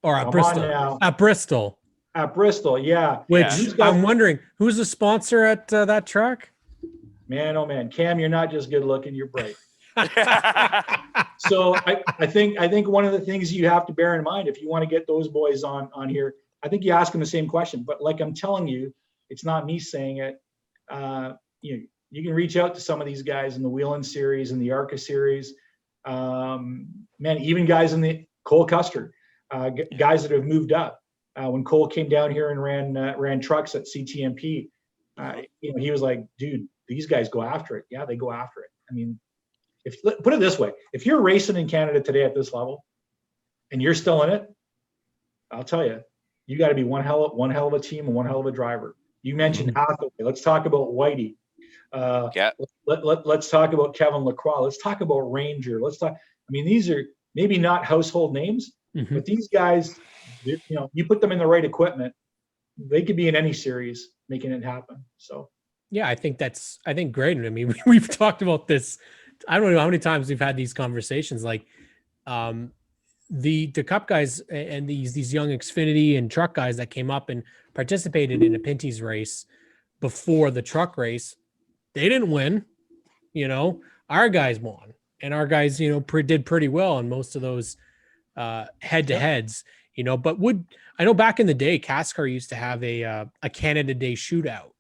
or at Bristol. At Bristol. At Bristol, yeah. Which I'm wondering, who's the sponsor at that track? Man, oh man, Cam, you're not just good looking, you're bright. So I think one of the things you have to bear in mind if you want to get those boys on here, I think you ask them the same question. But like I'm telling you, it's not me saying it. You can reach out to some of these guys in the Wheeling Series and the ARCA Series. Man, even guys in the Cole Custer, guys that have moved up. When Cole came down here and ran trucks at CTMP, he was like, dude, these guys go after it. Yeah, they go after it. I mean, put it this way, if you're racing in Canada today at this level and you're still in it, I'll tell you, you got to be one hell of a team and one hell of a driver. You mentioned Hathaway. Let's talk about Whitey. Let's talk about Kevin Lacroix. Let's talk about Ranger. Let's talk. I mean, these are maybe not household names, Mhm. But these guys, you put them in the right equipment, they could be in any series making it happen. So Yeah, I think Graydon. I mean, we've talked about this. I don't know how many times we've had these conversations. Like, the Cup guys and these young Xfinity and truck guys that came up and participated in a Pinty's race before the truck race, they didn't win. Our guys won, and our guys, did pretty well on most of those head to heads. But I know back in the day, NASCAR used to have a Canada Day shootout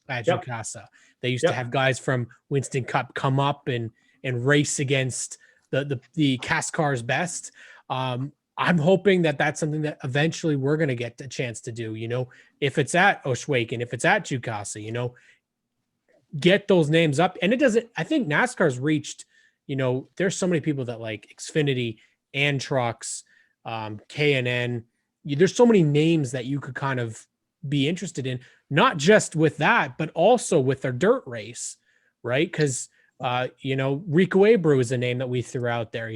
at Jukasa. They used to have guys from Winston Cup come up and race against the NASCAR's best. I'm hoping that that's something that eventually we're going to get a chance to do. If it's at Oshwaken, if it's at Jukasa, get those names up. And I think NASCAR's reached, there's so many people that like Xfinity and trucks, K&N. There's so many names that you could kind of be interested in, not just with that, but also with their dirt race, right? Because, Rico Abreu is a name that we threw out there,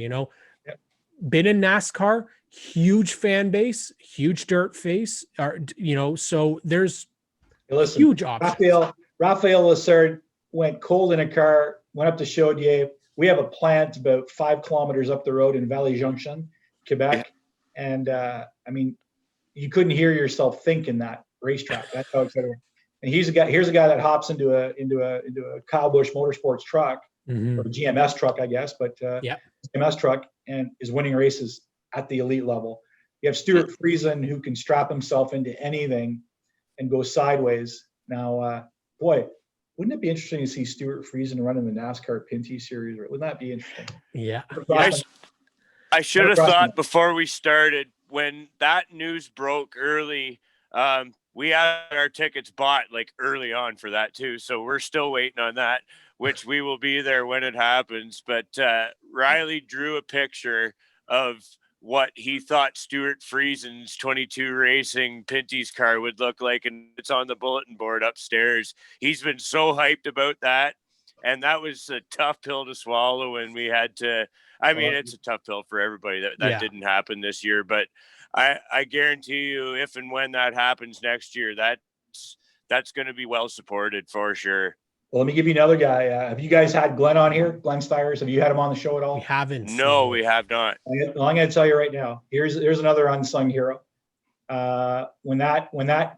been in NASCAR, huge fan base, huge dirt face, so there's huge options. Raphael Lessard went cold in a car, went up to Chaudier. We have a plant about 5 kilometers up the road in Valley Junction, Quebec. And you couldn't hear yourself think in that racetrack. That's how excited. And here's a guy that hops into a Kyle Busch Motorsports truck, or GMS truck, I guess, but GMS truck, and is winning races at the elite level. You have Stuart Friesen, who can strap himself into anything and go sideways. Now, boy, wouldn't it be interesting to see Stuart Friesen run in the NASCAR Pinty series? Wouldn't that be interesting? Yeah. I should have thought before we started, when that news broke early, we had our tickets bought like early on for that too. So we're still waiting on that, which we will be there when it happens. But Riley drew a picture of what he thought Stuart Friesen's 22 Racing Pinty's car would look like, and it's on the bulletin board upstairs. He's been so hyped about that, and that was a tough pill to swallow when we had to. I mean, it's a tough pill for everybody that didn't happen this year, but I guarantee you, if and when that happens next year, that's going to be well supported for sure. Well, let me give you another guy. Have you guys had Glenn on here? Glenn Steirs? Have you had him on the show at all? We haven't. No, we have not. Well, I'm going to tell you right now. Here's another unsung hero. When that,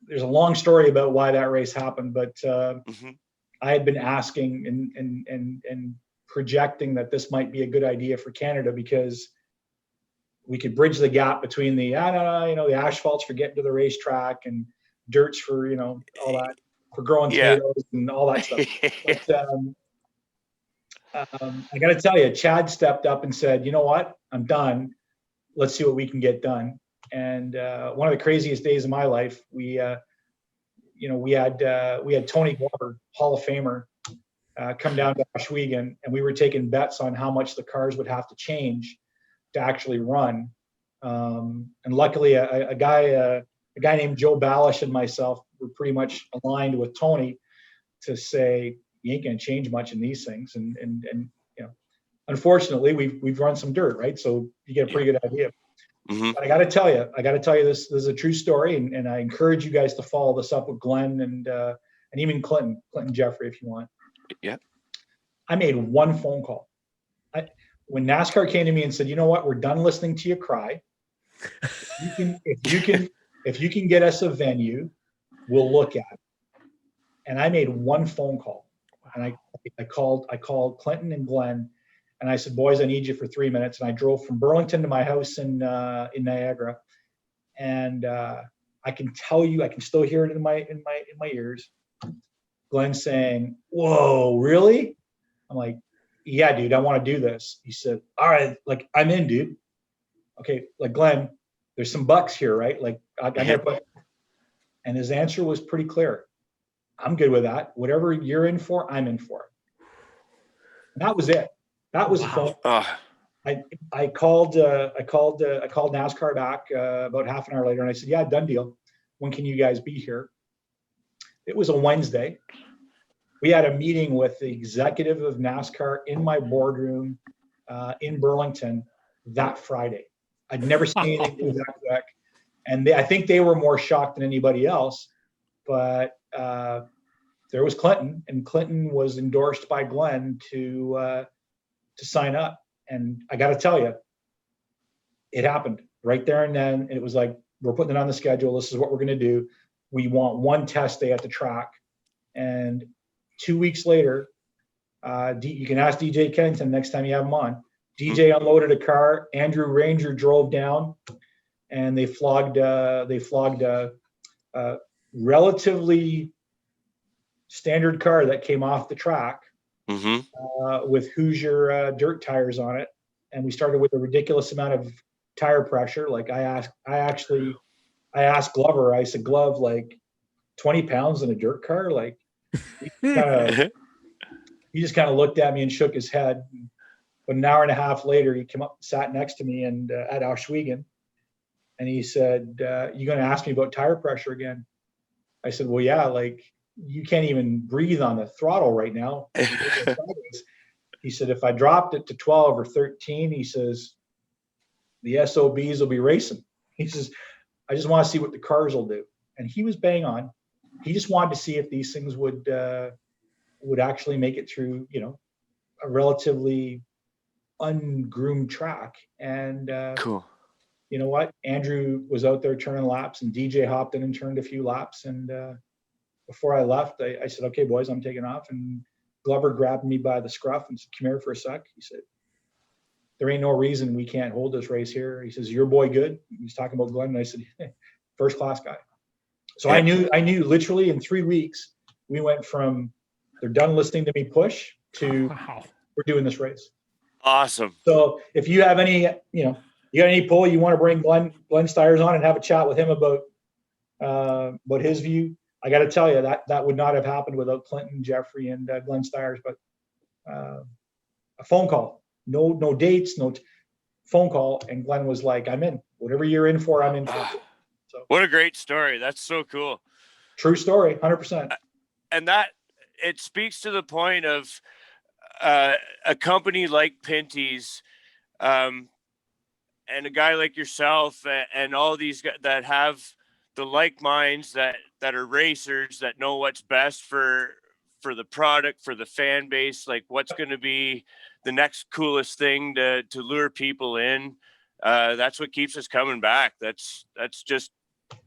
there's a long story about why that race happened, but I had been asking and projecting that this might be a good idea for Canada, because we could bridge the gap between the asphalt's for getting to the racetrack and dirt's for all that, for growing tomatoes and all that stuff. But I got to tell you, Chad stepped up and said, "You know what? I'm done. Let's see what we can get done." And one of the craziest days of my life, we had Tony Glover, Hall of Famer, come down to Oshwegan, and we were taking bets on how much the cars would have to change to actually run. And luckily, a guy named Joe Balish and myself were pretty much aligned with Tony to say, you ain't going to change much in these things. And unfortunately, we've run some dirt, right? So you get a pretty good idea. But I got to tell you, this is a true story, and I encourage you guys to follow this up with Glenn and even Clinton Jeffrey, if you want. Yeah. I made one phone call. When NASCAR came to me and said, "You know what? We're done listening to you cry. If you can get us a venue, we'll look at it." And I made one phone call, and I called Clinton and Glenn, and I said, "Boys, I need you for 3 minutes." And I drove from Burlington to my house in Niagara, and I can tell you, I can still hear it in my ears. Glenn saying, "Whoa, really?" I'm like, "Yeah, dude, I want to do this." He said, "All right, like, I'm in, dude." Okay, like, Glenn, there's some bucks here, right? Like, I gotta put. And his answer was pretty clear. "I'm good with that. Whatever you're in for, I'm in for it." And that was it. That was the phone. I called NASCAR back about half an hour later, and I said, "Yeah, done deal. When can you guys be here?" It was a Wednesday. We had a meeting with the executive of NASCAR in my boardroom in Burlington that Friday. I'd never seen anything that was that quick. And I think they were more shocked than anybody else. But there was Clinton, and Clinton was endorsed by Glenn to sign up. And I got to tell you, it happened right there and then. It was like, we're putting it on the schedule. This is what we're going to do. We want one test day at the track. And 2 weeks later, you can ask DJ Kennington next time you have him on. DJ unloaded a car. Andrew Ranger drove down, and they flogged a relatively standard car that came off the track with Hoosier dirt tires on it. And we started with a ridiculous amount of tire pressure. Like I asked Glover, I said, Glove, like 20 pounds in a dirt car? Like he just kind of looked at me and shook his head. But an hour and a half later, he came up, sat next to me and at Auschwegen. And he said, you going to ask me about tire pressure again? I said, well, yeah, like you can't even breathe on the throttle right now. He said, if I dropped it to 12 or 13, he says, the SOBs will be racing. He says, I just want to see what the cars will do. And he was bang on. He just wanted to see if these things would actually make it through, a relatively ungroomed track. And cool. You know what? Andrew was out there turning laps, and DJ hopped in and turned a few laps. And before I left, I said, okay, boys, I'm taking off. And Glover grabbed me by the scruff and said, come here for a sec. He said, there ain't no reason we can't hold this race here. He says, your boy good? He's talking about Glenn. And I said, first class guy. So I knew literally in 3 weeks, we went from they're done listening to me push to we're doing this race. Awesome. So if you have any, you got any pull, you want to bring Glenn Steirs on and have a chat with him about his view, I got to tell you that would not have happened without Clinton, Jeffrey, and Glenn Steirs. But a phone call, no dates, phone call, and Glenn was like, "I'm in. Whatever you're in for, I'm in for." So what a great story! That's so cool. True story, 100%. And that it speaks to the point of a company like Pinty's, and a guy like yourself, and all these guys that have the like minds that are racers that know what's best for the product, for the fan base, like what's going to be the next coolest thing to lure people in. That's what keeps us coming back. That's just,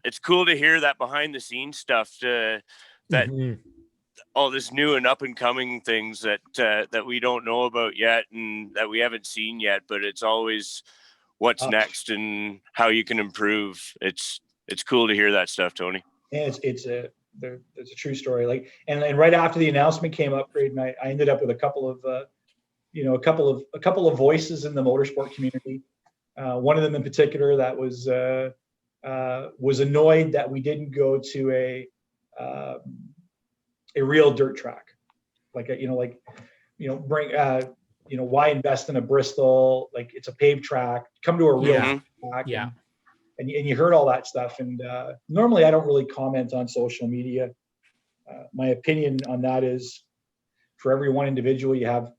it's cool to hear that behind the scenes stuff, that all this new and up and coming things that we don't know about yet and that we haven't seen yet, but it's always what's next and how you can improve. It's cool to hear that stuff, Tony. Yeah, it's a true story. Like, and right after the announcement came up, Graydon, I ended up with a couple of voices in the motorsport community. One of them in particular that was annoyed that we didn't go to a real dirt track, why invest in a Bristol? Like, it's a paved track. Come to a real track. Yeah. And you heard all that stuff. And normally I don't really comment on social media. My opinion on that is, for every one individual, you have,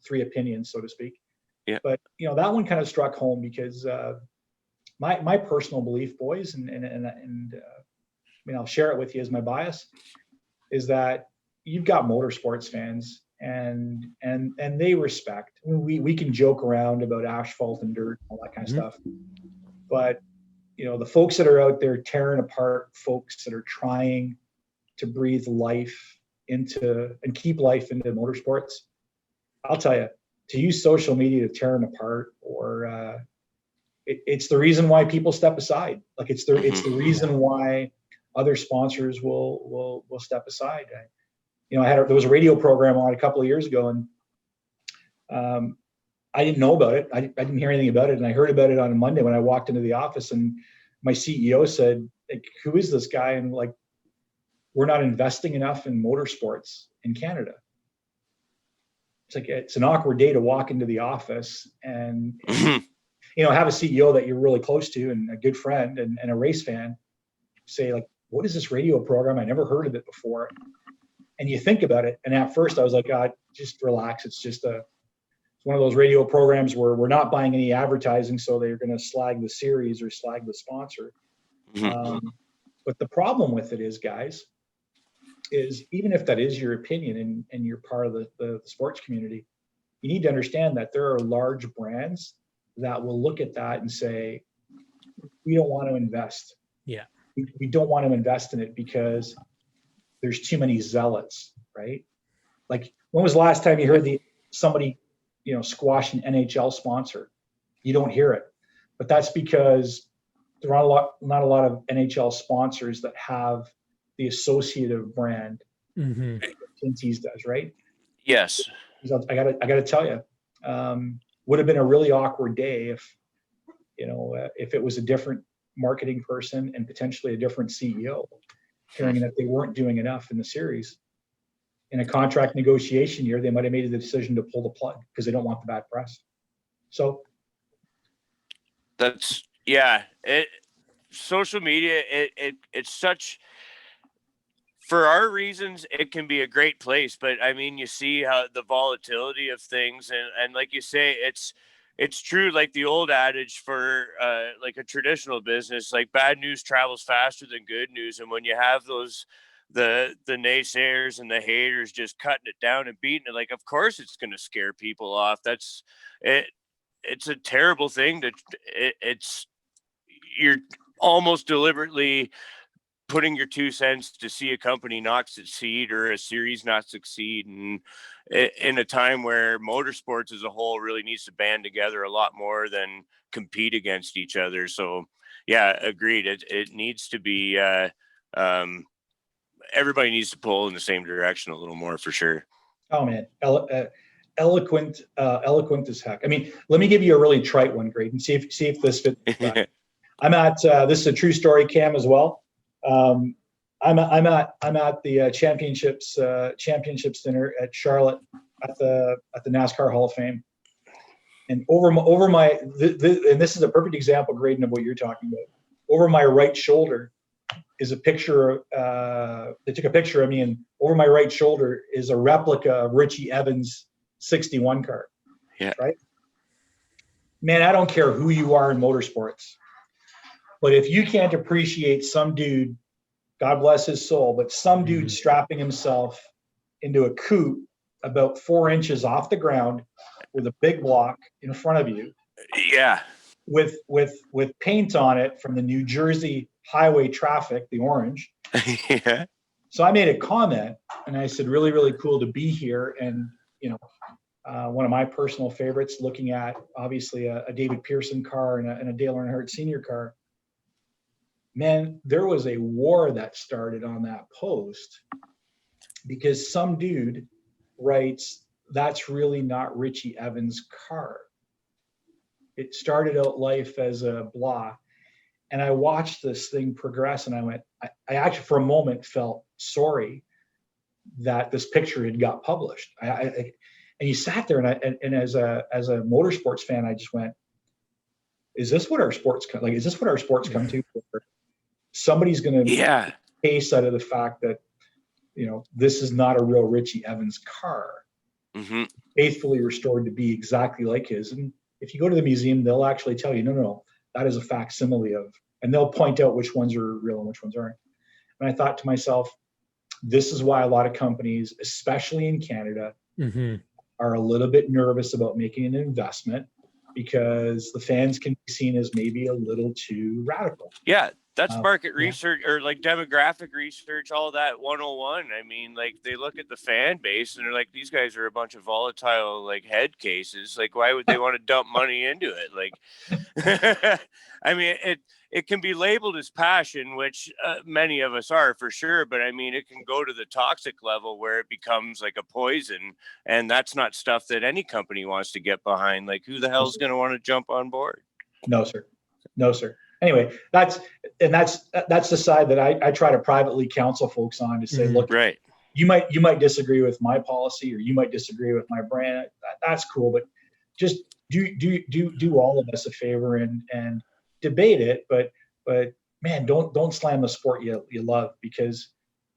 3 opinions, so to speak. Yeah. But, that one kind of struck home because my personal belief, boys, and I'll share it with you as my bias, is that you've got motorsports fans and they respect. We can joke around about asphalt and dirt, all that kind of stuff. But, the folks that are out there tearing apart folks that are trying to breathe life into and keep life into motorsports, I'll tell you, to use social media to tear them apart, or it's the reason why people step aside. Like, it's the reason why other sponsors will step aside. There was a radio program on a couple of years ago, and I didn't know about it. I didn't hear anything about it, and I heard about it on a Monday when I walked into the office, and my CEO said, like, who is this guy? And like, we're not investing enough in motorsports in Canada. It's like, it's an awkward day to walk into the office and have a CEO that you're really close to and a good friend and a race fan say, like, what is this radio program? I never heard of it before. And you think about it. And at first I was like, God, just relax. It's just it's one of those radio programs where we're not buying any advertising, so they're going to slag the series or slag the sponsor. But the problem with it is, guys, is even if that is your opinion and you're part of the sports community, you need to understand that there are large brands that will look at that and say, we don't want to invest. Yeah. We don't want to invest in it because there's too many zealots, right? Like, when was the last time you heard somebody, squash an NHL sponsor? You don't hear it. But that's because there are not a lot of NHL sponsors that have the associative brand Pinty's does, right? Yes. I gotta tell you, would have been a really awkward day if it was a different marketing person and potentially a different CEO, hearing that they weren't doing enough in the series. In a contract negotiation year, they might have made the decision to pull the plug because they don't want the bad press. So that's social media, it's such, for our reasons, it can be a great place, but I mean, you see how the volatility of things, and like you say, it's true, like the old adage for like a traditional business, like bad news travels faster than good news. And when you have those, the naysayers and the haters just cutting it down and beating it, like, of course it's going to scare people off. That's it. It's a terrible thing that you're almost deliberately putting your 2 cents to see a company not succeed or a series not succeed. And in a time where motorsports as a whole really needs to band together a lot more than compete against each other. So yeah, agreed. It needs to be, everybody needs to pull in the same direction a little more, for sure. Oh man. Eloquent as heck. I mean, let me give you a really trite one, Graydon. See if this fits. I'm at this is a true story, Cam, as well. I'm at the championships dinner at Charlotte at the NASCAR Hall of Fame, and and this is a perfect example, Graydon, of what you're talking about. Over my right shoulder is a picture. They took a picture of me, and over my right shoulder is a replica of Richie Evans' 61 car. Yeah. Right. Man, I don't care who you are in motorsports, but if you can't appreciate some dude, God bless his soul, but some dude strapping himself into a coupe about 4 inches off the ground with a big block in front of you. Yeah. With paint on it from the New Jersey highway traffic, the orange. Yeah. So I made a comment and I said, really, really cool to be here. And, one of my personal favorites, looking at obviously a David Pearson car and a Dale Earnhardt Sr. car. Man, there was a war that started on that post because some dude writes, that's really not Richie Evans' car. It started out life as a blah. And I watched this thing progress and I went, I actually for a moment felt sorry that this picture had got published. And you sat there and as a motorsports fan, I just went, is this what our sports come to? Somebody's going to case out of the fact that, this is not a real Richie Evans car, faithfully restored to be exactly like his. And if you go to the museum, they'll actually tell you, no, that is a facsimile of, and they'll point out which ones are real and which ones aren't. And I thought to myself, this is why a lot of companies, especially in Canada, are a little bit nervous about making an investment because the fans can be seen as maybe a little too radical. Yeah. That's market research or like demographic research, all that 101. I mean, like they look at the fan base and they're like, these guys are a bunch of volatile, like head cases. Like, why would they want to dump money into it? Like, I mean, it can be labeled as passion, which many of us are for sure. But I mean, it can go to the toxic level where it becomes like a poison. And that's not stuff that any company wants to get behind. Like, who the hell is going to want to jump on board? No, sir. Anyway, that's the side that I try to privately counsel folks on to say, look, right. You might disagree with my policy or you might disagree with my brand. That's cool, but just do all of us a favor and debate it. But man, don't slam the sport you love, because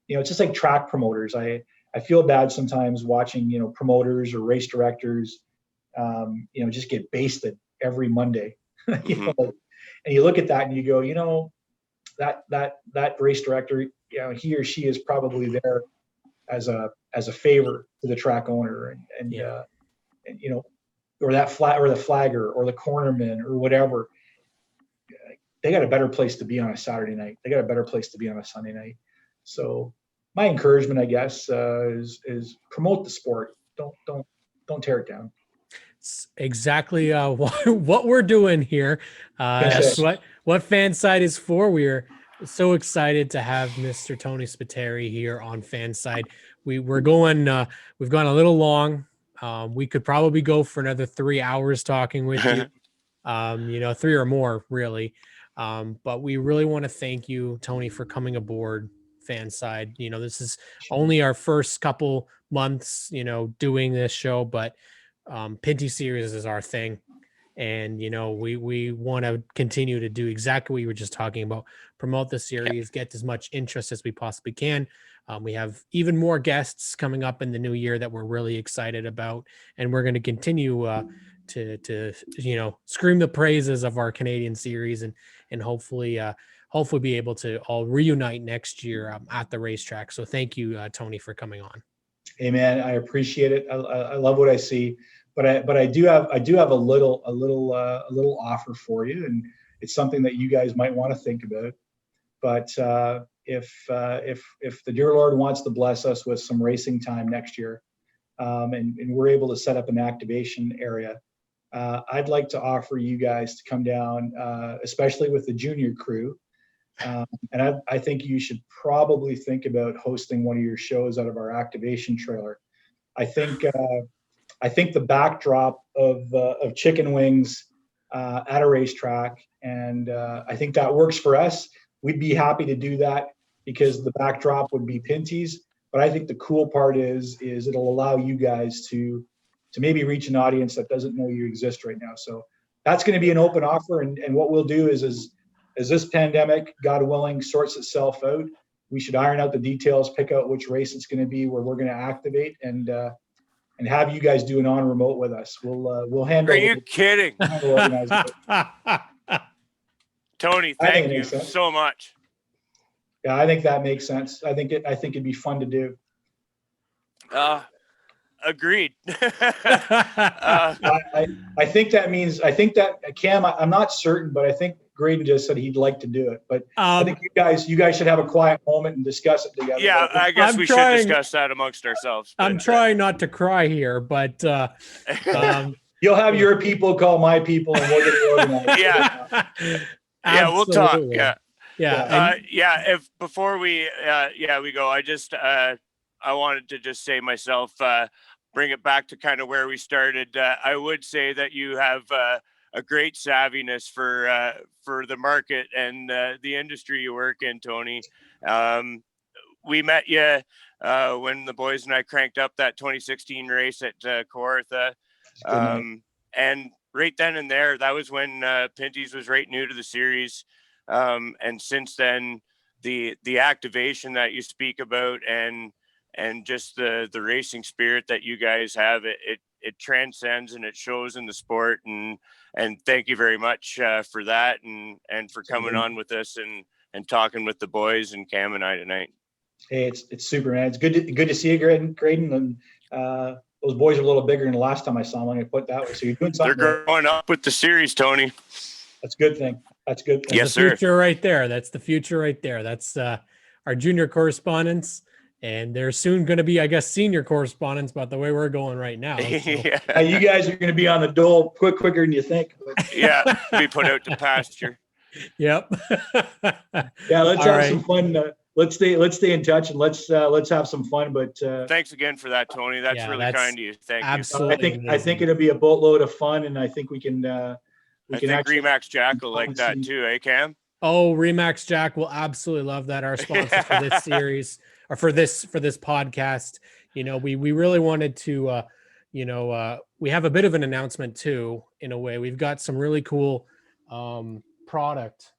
it's just like track promoters. I feel bad sometimes watching promoters or race directors just get basted every Monday. And you look at that and you go, that race director, he or she is probably there as a favor to the track owner, and or that or the flagger or the cornerman or whatever. They got a better place to be on a Saturday night. They got a better place to be on a Sunday night. So my encouragement, I guess, is promote the sport. Don't tear it down. It's exactly what we're doing here. That's what Fanside is for. We're so excited to have Mr. Tony Spiteri here on Fanside. We've gone a little long. We could probably go for another 3 hours talking with you. 3 or more, really. But we really want to thank you, Tony, for coming aboard Fanside. This is only our first couple months, doing this show, but Pinty series is our thing. And, we want to continue to do exactly what you were just talking about, promote the series, get as much interest as we possibly can. We have even more guests coming up in the new year that we're really excited about. And we're going to continue to scream the praises of our Canadian series and hopefully be able to all reunite next year at the racetrack. So thank you, Tony, for coming on. Hey man, I appreciate it. I love what I see, but I do have a little offer for you, and it's something that you guys might want to think about. But if the dear Lord wants to bless us with some racing time next year, and we're able to set up an activation area, I'd like to offer you guys to come down, especially with the junior crew. And I think you should probably think about hosting one of your shows out of our activation trailer. I think the backdrop of chicken wings at a racetrack, and I think that works for us. We'd be happy to do that because the backdrop would be Pinty's. But I think the cool part is it'll allow you guys to maybe reach an audience that doesn't know you exist right now. So that's going to be an open offer. And what we'll do is this pandemic, God willing, sorts itself out, we should iron out the details, pick out which race it's going to be, where we're going to activate, and have you guys do an on remote with us. We'll handle. Are you kidding? Tony, thank you so much. Yeah, I think that makes sense. I think it'd be fun to do. Agreed. I think that Cam, I'm not certain, but I think Graydon just said he'd like to do it. But I think you guys should have a quiet moment and discuss it together. Yeah, I guess we should discuss that amongst ourselves. I'm trying not to cry here, but you'll have your people call my people, and we'll get it organized. Yeah, we'll talk. Yeah. If before we go, I wanted to just say myself, bring it back to kind of where we started. I would say that you have a great savviness for the market and the industry you work in, Tony. We met you when the boys and I cranked up that 2016 race at Kawartha. And right then and there, that was when Pinty's was right new to the series. And since then, the activation that you speak about and just the racing spirit that you guys have, it transcends and it shows in the sport. And thank you very much for that and for coming on with us and talking with the boys and Cam and I tonight. Hey, it's super, man. It's good to see you, Graydon. And those boys are a little bigger than the last time I saw them. I'm going to put it that way. So you're doing something. They're growing up with the series, Tony. That's a good thing. Yes, sir. Future right there. That's the future right there. That's our junior correspondents. And they're soon going to be, I guess, senior correspondents, but the way we're going right now. So. Yeah, you guys are going to be on the dole quicker than you think. Yeah, be put out to pasture. Yep. Yeah, let's have some fun. Let's stay in touch and let's have some fun. But thanks again for that, Tony. That's really kind of you. Thank you. Absolutely. I think it'll be a boatload of fun, and I think we can. I think Remax Jack will like that too, eh, Cam? Oh, Remax Jack will absolutely love that. Our sponsor for this series. Or for this podcast, we really wanted to, we have a bit of an announcement too, in a way. We've got some really cool product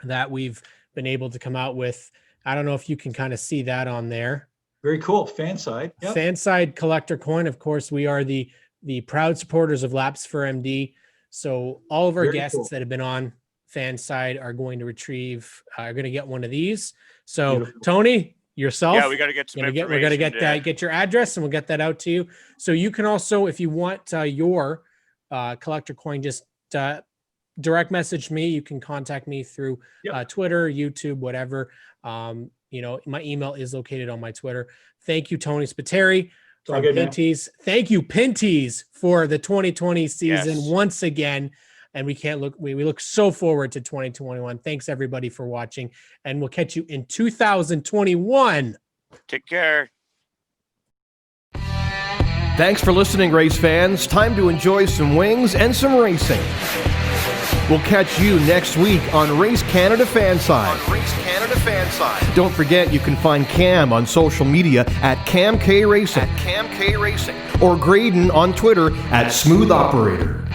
that we've been able to come out with. I don't know if you can kind of see that on there. Very cool. Fanside. Yep. Fanside collector coin. Of course, we are the the proud supporters of Laps for MD. So all of our Very guests cool. that have been on fan side are going to get one of these. So Beautiful. Tony, yourself. Yeah, we got to get some we're information. gonna get your address, and we'll get that out to you. So you can also, if you want your collector coin, just direct message me. You can contact me through Twitter, YouTube, whatever. My email is located on my Twitter. Thank you, Tony Spiteri from Pinty's. Thank you, Pinty's, for the 2020 season once again. And we look so forward to 2021. Thanks everybody for watching, and we'll catch you in 2021. Take care. Thanks for listening, race fans. Time to enjoy some wings and some racing. We'll catch you next week on Race Canada Fanside. Don't forget, you can find Cam on social media at Cam K Racing. Or Graydon on Twitter at Smooth Operator.